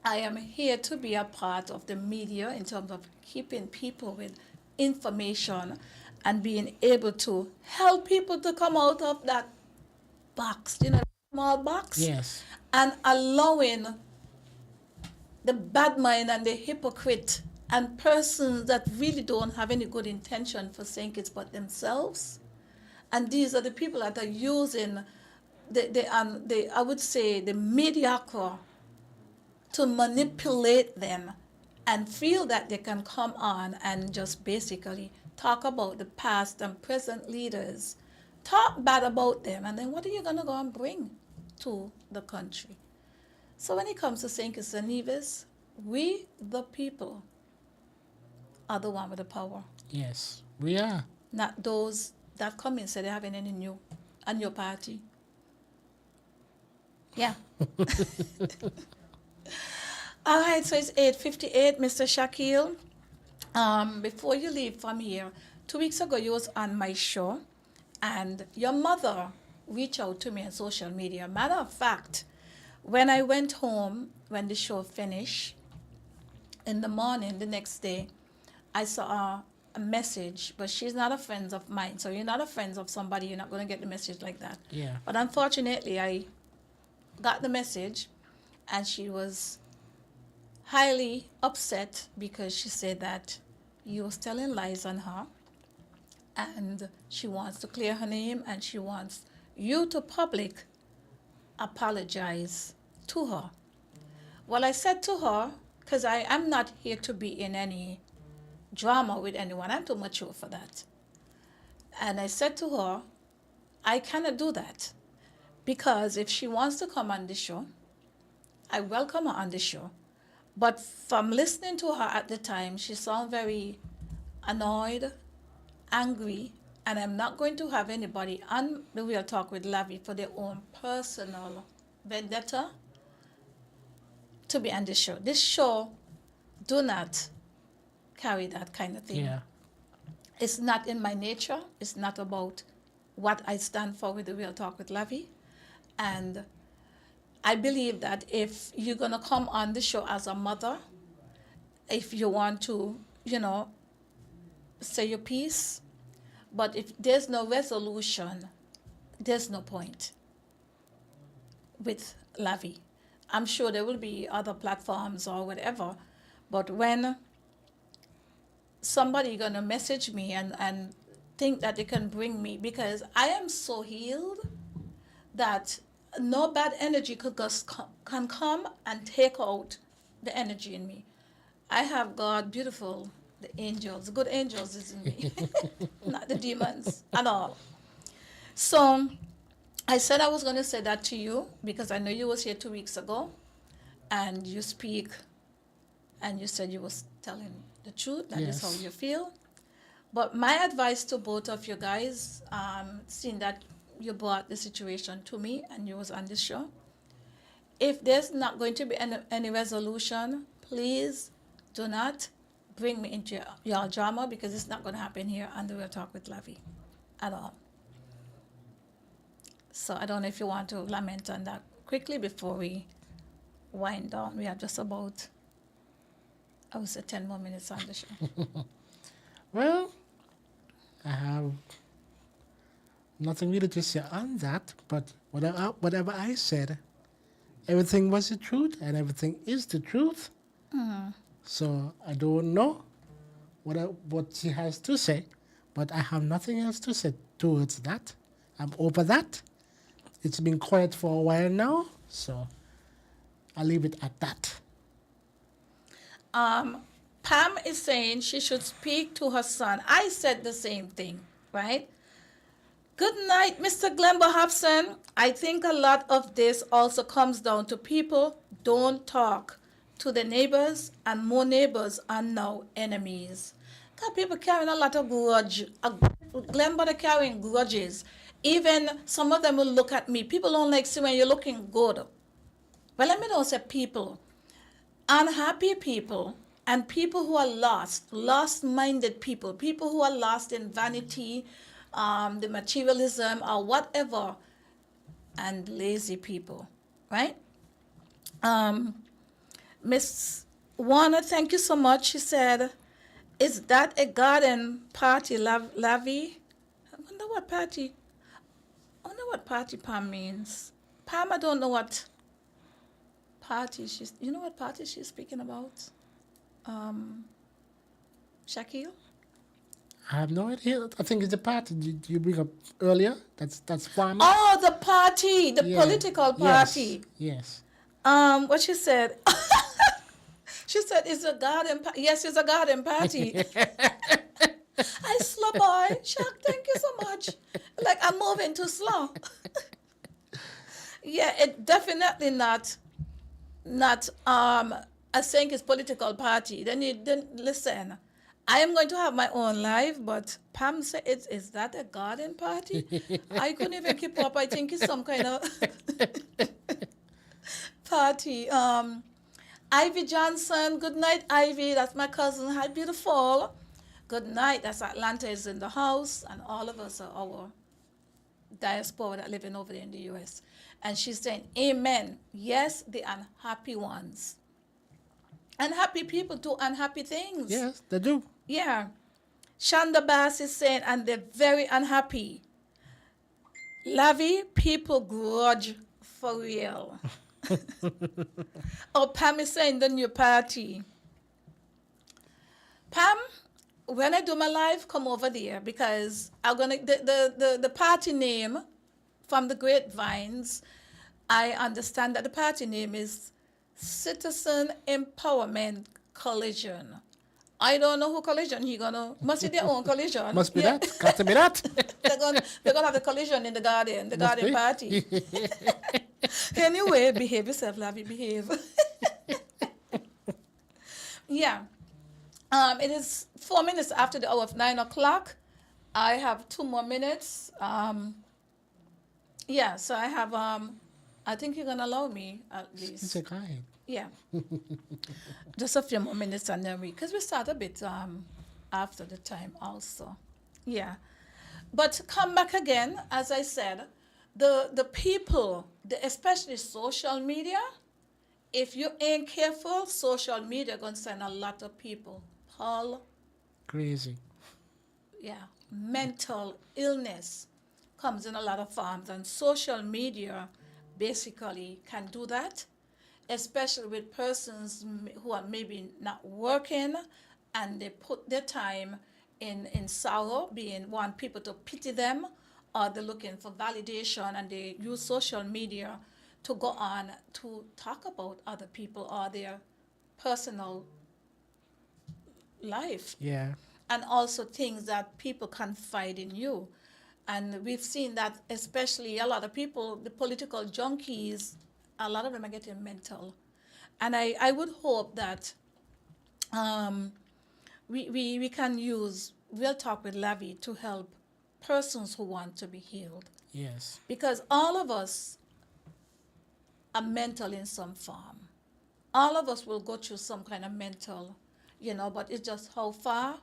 I am here to be a part of the media in terms of keeping people with information and being able to help people to come out of that box, small box. Yes. And allowing the bad mind and the hypocrite and persons that really don't have any good intention for saying it's but themselves. And these are the people that are using I would say the mediocre to manipulate them and feel that they can come on and just basically talk about the past and present leaders, talk bad about them, and then what are you going to go and bring to the country? So when it comes to St. Kitts and Nevis, we, the people, are the one with the power. Yes, we are. Not those that come in say they haven't any new party. Yeah. All right, so it's 8:58, Mr. Shakil. Before you leave from here, 2 weeks ago you was on my show, and your mother reached out to me on social media. Matter of fact, when I went home, when the show finished, in the morning, the next day, I saw a message, but she's not a friend of mine. So you're not a friend of somebody, you're not going to get the message like that. Yeah. But unfortunately, I got the message, and she was highly upset because she said that you was telling lies on her, and she wants to clear her name, and she wants you to public apologize to her. Well, I said to her, because I am not here to be in any drama with anyone. I'm too mature for that. And I said to her, I cannot do that, because if she wants to come on the show, I welcome her on the show. But from listening to her at the time, she sounded very annoyed, angry, and I'm not going to have anybody on the Real Talk with Lavi for their own personal vendetta to be on this show. This show do not carry that kind of thing. Yeah. It's not in my nature. It's not about what I stand for with the Real Talk with Lavi. And I believe that if you're going to come on the show as a mother, if you want to, say your piece, but if there's no resolution, there's no point with Lavi. I'm sure there will be other platforms or whatever, but when somebody gonna message me and think that they can bring me, because I am so healed that no bad energy can come and take out the energy in me. I have God, beautiful, the angels, the good angels is in me, not the demons at all. So I said I was going to say that to you because I know you was here 2 weeks ago, and you speak, and you said you was telling the truth. That is how Yes. you feel. But my advice to both of you guys, seeing that you brought the situation to me and you was on this show, if there's not going to be any resolution, please do not bring me into your drama, because it's not going to happen here on the Real Talk with Lavi at all. So I don't know if you want to lament on that quickly before we wind down. We have just about, I would say, 10 more minutes on the show. Well, I have nothing really to say on that, but whatever I said, everything was the truth and everything is the truth. So I don't know what she has to say, but I have nothing else to say towards that. I'm over that. It's been quiet for a while now, so I'll leave it at that. Pam is saying she should speak to her son. I said the same thing, right? Good night, Mr. Glenbo Hobson. I think a lot of this also comes down to people don't talk to the neighbors, and more neighbors are now enemies. Got people carrying a lot of grudge. Glenbo, they're carrying grudges. Even some of them will look at me. People don't like see when you're looking good. But let me know, say people, unhappy people, and people who are lost-minded people, people who are lost in vanity, the materialism or whatever, and lazy people, right? Miss Warner, thank you so much. She said, is that a garden party, Lavi? I wonder what party Pam means. Pam, I don't know what party you know what party she's speaking about? Shaquille? I have no idea. I think it's the party you bring up earlier. That's farming. Oh, the party, the Yeah. political party. Yes. What she said? She said, it's a garden party. Yes, it's a garden party. I slow boy. Shaq, thank you so much. Like, I'm moving too slow. Yeah, it definitely not I think it's political party. Then listen. I am going to have my own life, but Pam said, is that a garden party? I couldn't even keep up. I think it's some kind of party. Ivy Johnson, good night, Ivy. That's my cousin. Hi, beautiful. Good night. That's Atlanta is in the house, and all of us are our diaspora that living over there in the U.S. And she's saying, amen. Yes, the unhappy ones. Unhappy people do unhappy things. Yes, they do. Yeah. Shonda Bass is saying, and they're very unhappy. Lavi, people grudge for real. Oh, Pam is saying the new party. Pam, when I do my live, come over there, because I'm gonna the party name from the grapevines. I understand that the party name is Citizen Empowerment Collision. I don't know who collision he gonna must be their own collision. Must be Yeah. that. Got to be that. they're gonna have the collision in the garden, Must garden be. party. Anyway, behave yourself, Lavi, behave. Yeah. It is 4 minutes after the hour of 9 o'clock. I have 2 more minutes. Yeah, so I have I think you're gonna allow me at least. It's a guy. Yeah. Just a few more minutes and then because we start a bit after the time also. Yeah. But come back again, as I said, the people, especially social media, if you ain't careful, social media gonna send a lot of people. Paul, Crazy. yeah, mental illness comes in a lot of forms, and social media basically can do that, especially with persons who are maybe not working and they put their time in sorrow, want people to pity them, or they're looking for validation and they use social media to go on to talk about other people or their personal life, Yeah. and also things that people confide in you. And we've seen that, especially a lot of people, the political junkies, a lot of them are getting mental. And I would hope that we can use Real Talk with Lavi to help persons who want to be healed. Yes. Because all of us are mental in some form. All of us will go through some kind of mental, but it's just how far.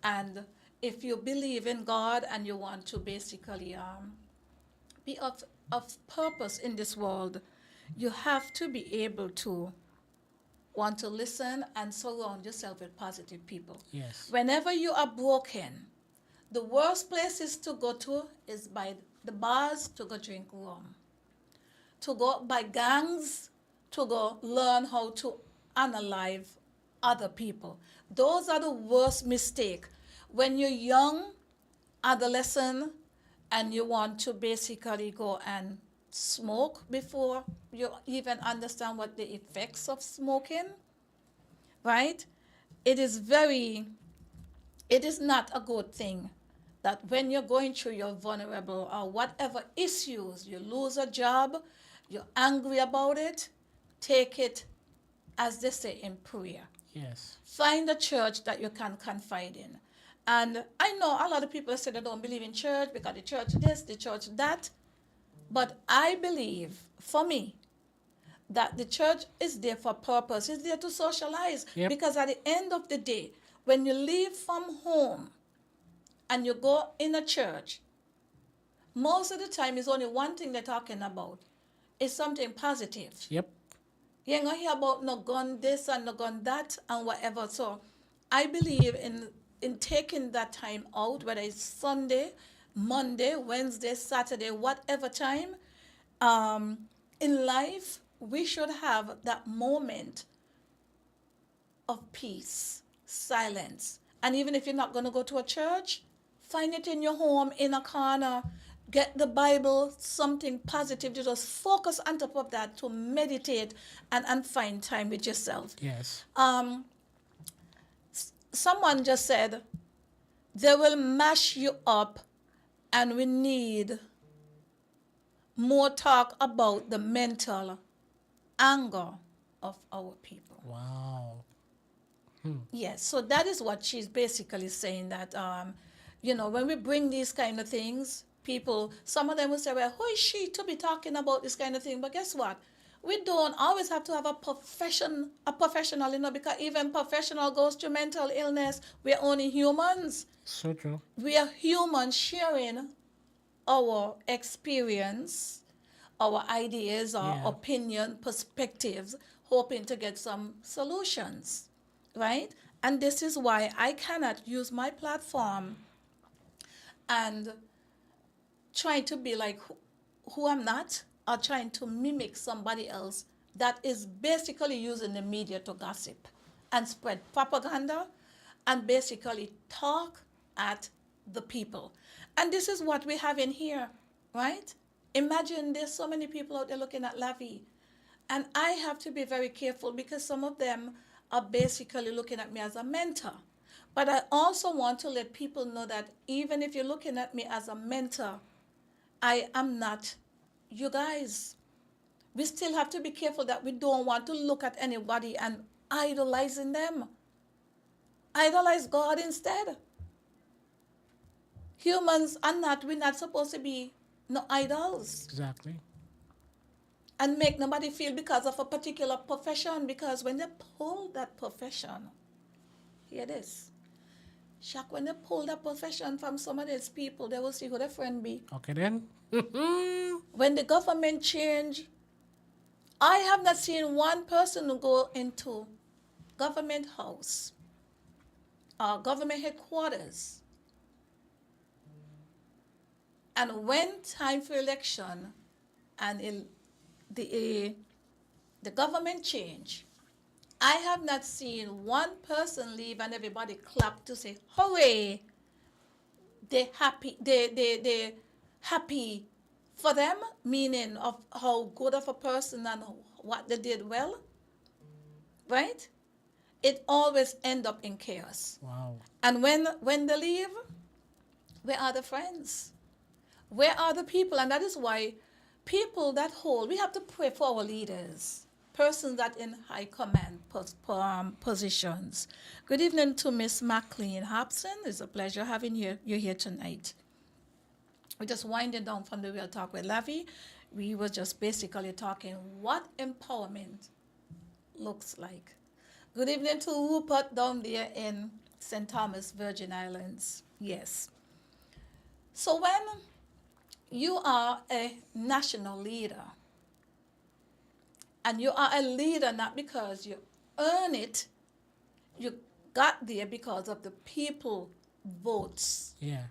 And if you believe in God and you want to basically be of purpose in this world, you have to be able to want to listen and surround yourself with positive people. Yes. Whenever you are broken, the worst places to go to is by the bars to go drink rum, to go by gangs, to go learn how to analyze other people. Those are the worst mistake. When you're young, adolescent, and you want to basically go and smoke before you even understand what the effects of smoking, right? It is not a good thing that when you're going through your vulnerable or whatever issues, you lose a job, you're angry about it, take it, as they say, in prayer. Yes. Find a church that you can confide in. And I know a lot of people say they don't believe in church because the church this, the church that. But I believe, for me, that the church is there for purpose. It's there to socialize. Yep. Because at the end of the day, when you leave from home and you go in a church, most of the time it's only one thing they're talking about. It's something positive. Yep. You ain't gonna hear about no gun this and no gun that and whatever. So I believe in taking that time out, whether it's Sunday, Monday, Wednesday, Saturday, whatever time. In life, we should have that moment of peace, silence. And even if you're not going to go to a church, find it in your home, in a corner. Get the Bible, something positive to just focus on top of that to meditate and find time with yourself. Yes. Someone just said, they will mash you up, and we need more talk about the mental anger of our people. Wow. Yes, so that is what she's basically saying, that, when we bring these kind of things, people, some of them will say, well, who is she to be talking about this kind of thing? But guess what? We don't always have to have a professional, because even professional goes through mental illness. We're only humans. So true. We are humans sharing our experience, our ideas, our opinion, perspectives, hoping to get some solutions, right? And this is why I cannot use my platform and try to be like who I'm not, or trying to mimic somebody else that is basically using the media to gossip and spread propaganda and basically talk at the people. And this is what we have in here, right? Imagine there's so many people out there looking at Lavi. And I have to be very careful because some of them are basically looking at me as a mentor. But I also want to let people know that even if you're looking at me as a mentor, I am not you guys. We still have to be careful that we don't want to look at anybody and idolizing them. Idolize God instead. Humans are not, we're not supposed to be no idols. Exactly. And make nobody feel because of a particular profession, because when they pull that profession, hear this, Shaq, when they pull that profession from some of these people, they will see who their friend be. Okay then. When the government change, I have not seen one person who go into government house, government headquarters, and when time for election and the government change, I have not seen one person leave and everybody clap to say, hooray, they happy for them, meaning of how good of a person and what they did well, right? It always end up in chaos. Wow. And when they leave, where are the friends? Where are the people? And that is why people that hold, we have to pray for our leaders. persons that in high command positions. Good evening to Miss McLean Hobson. It's a pleasure having you here tonight. We're just winding down from the Real Talk with Lavi. We were just basically talking what empowerment looks like. Good evening to Rupert down there in St. Thomas, Virgin Islands. Yes. So when you are a national leader, and you are a leader not because you earn it, you got there because of the people votes. Yeah.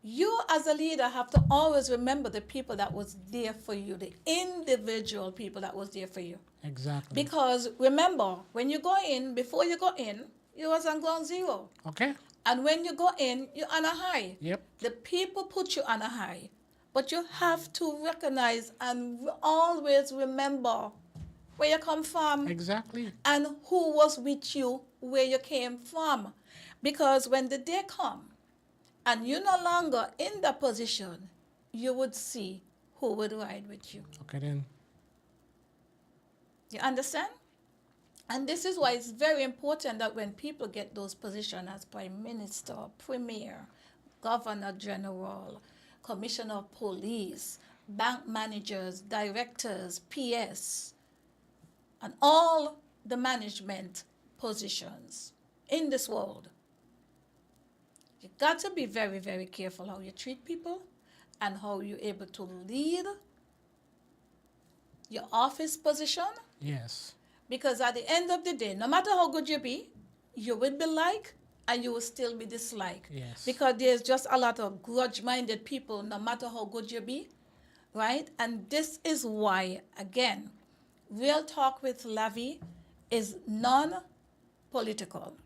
You as a leader have to always remember the people that was there for you, the individual people that was there for you. Exactly. Because remember, when you go in, before you go in, you was on ground zero. Okay. And when you go in, you're on a high. Yep. The people put you on a high. But you have to recognize and always remember where you come from. Exactly. And who was with you where you came from. Because when the day come and you're no longer in that position, you would see who would ride with you. Okay then. You understand? And this is why it's very important that when people get those positions as Prime Minister, Premier, Governor General, Commissioner of Police, bank managers, directors, PS, and all the management positions in this world, you got to be very, very careful how you treat people and how you're able to lead your office position. Yes. Because at the end of the day, no matter how good you be, you will be liked and you will still be disliked. Yes. Because there's just a lot of grudge-minded people, no matter how good you be, right? And this is why, again, Real Talk with Lavi is non-political.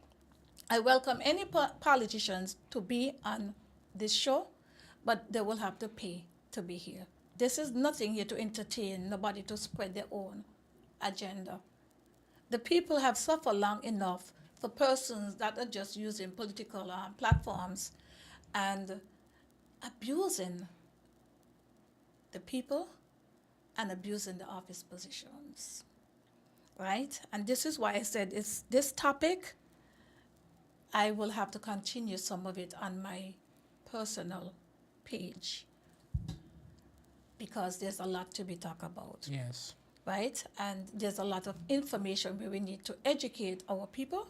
I welcome any politicians to be on this show, but they will have to pay to be here. This is nothing here to entertain, nobody to spread their own agenda. The people have suffered long enough for persons that are just using political platforms and abusing the people and abusing the office positions, right? And this is why I said it's this topic. I will have to continue some of it on my personal page because there's a lot to be talked about. Yes. Right? And there's a lot of information where we need to educate our people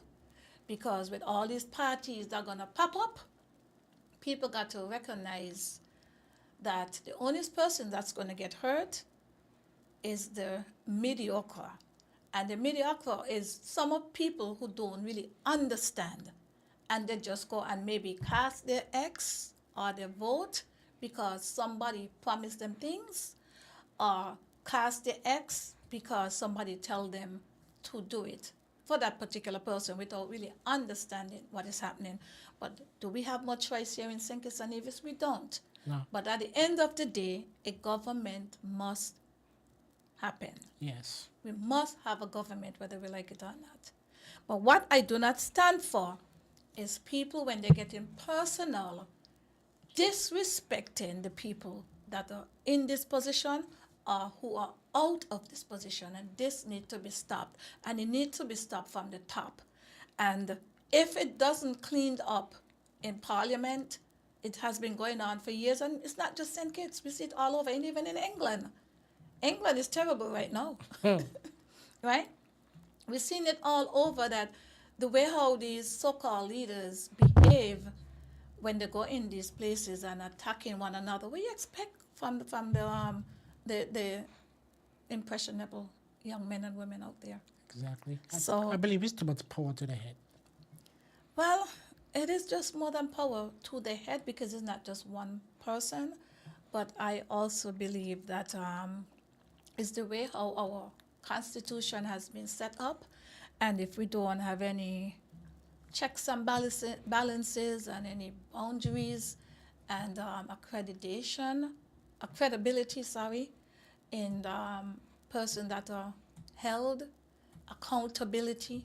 because with all these parties that are going to pop up, people got to recognize that the only person that's going to get hurt is the mediocre. And the mediocre is some of people who don't really understand and they just go and maybe cast their X or their vote because somebody promised them things or cast the X because somebody tell them to do it for that particular person without really understanding what is happening. But do we have much choice here in St. Kitts and Nevis? We don't. No. But at the end of the day, a government must happen. Yes. We must have a government whether we like it or not. But what I do not stand for is people when they get impersonal, disrespecting the people that are in this position or who are out of this position, and this needs to be stopped, and it needs to be stopped from the top. And if it doesn't cleaned up in Parliament, it has been going on for years, and it's not just St. Kitts. We see it all over, and even in England. England is terrible right now, right? We've seen it all over that the way how these so-called leaders behave when they go in these places and attacking one another. What do you expect from the impressionable young men and women out there? Exactly. So I believe it's too much power to the head. Well, it is just more than power to the head because it's not just one person. But I also believe that it's the way how our Constitution has been set up. And if we don't have any checks and balances and any boundaries and credibility, in person that are held, accountability,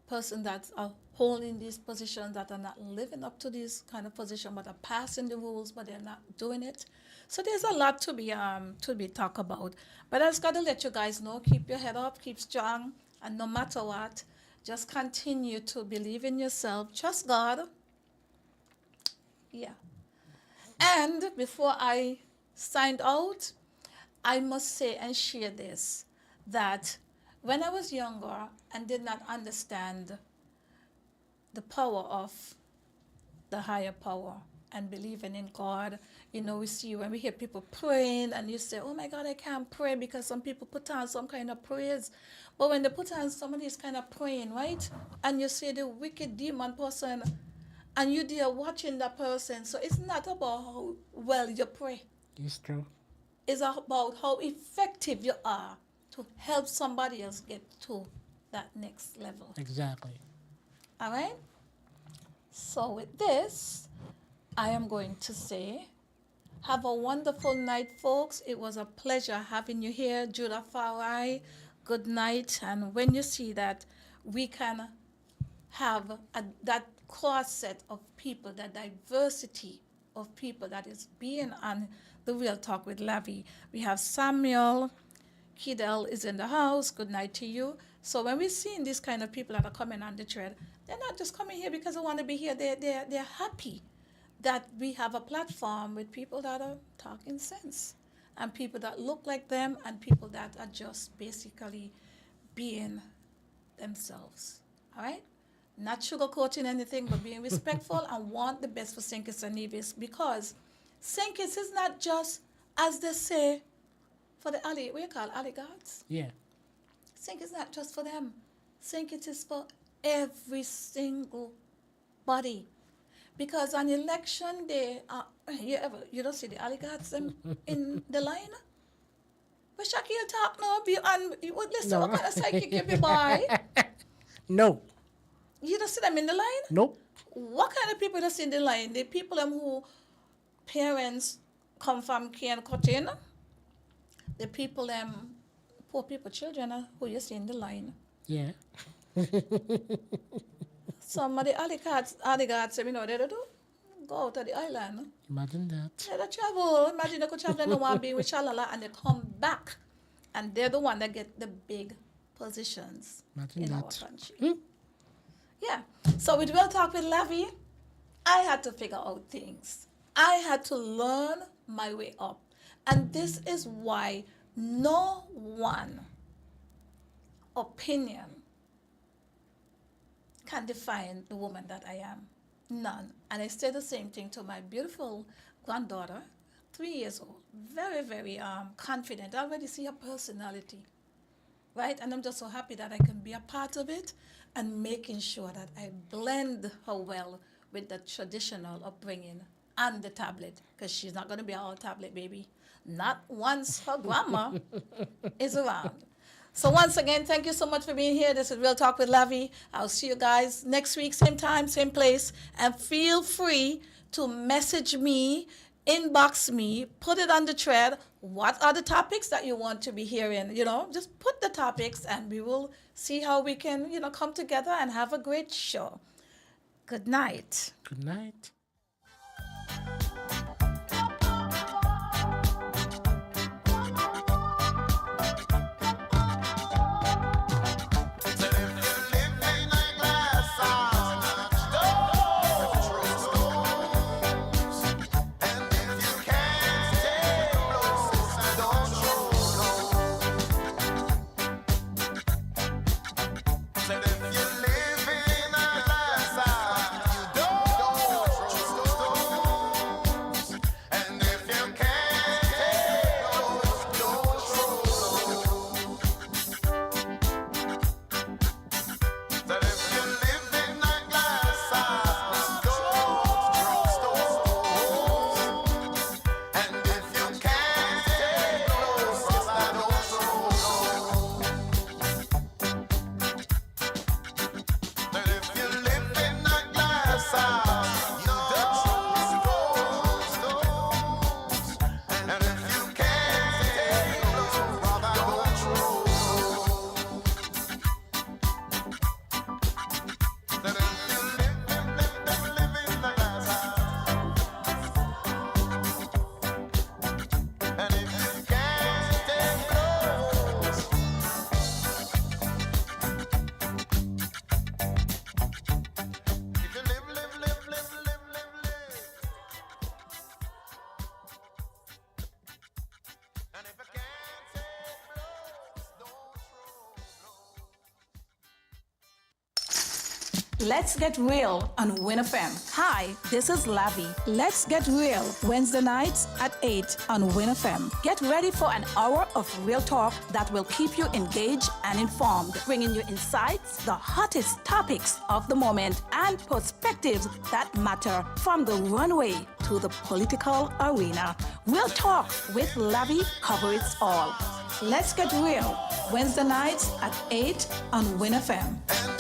person that are holding these positions that are not living up to this kind of position, but are passing the rules, but they're not doing it. So there's a lot to be talked about. But I just got to let you guys know: keep your head up, keep strong, and no matter what, just continue to believe in yourself, trust God. Yeah. And before I signed out, I must say and share this, that when I was younger and did not understand the power of the higher power and believing in God, we see when we hear people praying and you say, oh my God, I can't pray, because some people put on some kind of praise. But when they put on some of these kind of praying, right? And you see the wicked demon person and you there watching that person. So it's not about how well you pray. It's true. It's about how effective you are to help somebody else get to that next level. Exactly. All right? So with this, I am going to say, have a wonderful night, folks. It was a pleasure having you here, Judah Farai. Good night. And when you see that we can have that cross set of people, that diversity of people that is being on the Real Talk with Lavi. We have Samuel, Kidel is in the house. Good night to you. So when we're seeing these kind of people that are coming on the thread, they're not just coming here because they want to be here. They're happy that we have a platform with people that are talking sense, and people that look like them, and people that are just basically being themselves. All right? Not sugarcoating anything, but being respectful and want the best for St. Kitts and Nevis, because St. Kitts is not just, as they say, for the alley, what you call alley guards? Yeah. St. Kitts is not just for them. St. Kitts is for every single body. Because on election day, you don't see the alley guards in the line? But Shakir talk now, listen, what kind of psychic you be, boy? No. You don't see them in the line? Nope. What kind of people that's in the line? The people who parents come from Kian Cotton, the people poor people, children who you see in the line. Yeah. Some of the alley guards, you know what they do? Go out to the island. Imagine that. They travel. Imagine they could travel and want to be with Shalala, and they come back, and they're the one that get the big positions in our country. Yeah. So with Real Talk with Lavi, I had to figure out things. I had to learn my way up. And this is why no one opinion can define the woman that I am. None. And I say the same thing to my beautiful granddaughter, 3 years old. Very, very confident. I already see her personality. Right? And I'm just so happy that I can be a part of it, and making sure that I blend her well with the traditional upbringing and the tablet, because she's not going to be an all-tablet baby. Not once her grandma is around. So once again, thank you so much for being here. This is Real Talk with Lavi. I'll see you guys next week, same time, same place. And feel free to message me, inbox me, put it on the thread. What are the topics that you want to be hearing? Just put the topics and we will see how we can, come together and have a great show. Good night. Good night. Let's Get Real on WinFM. Hi, this is Lavi. Let's Get Real Wednesday nights at 8 on WinFM. Get ready for an hour of real talk that will keep you engaged and informed, bringing you insights, the hottest topics of the moment, and perspectives that matter from the runway to the political arena. Real Talk with Lavi covers all. Let's Get Real Wednesday nights at 8 on WinFM.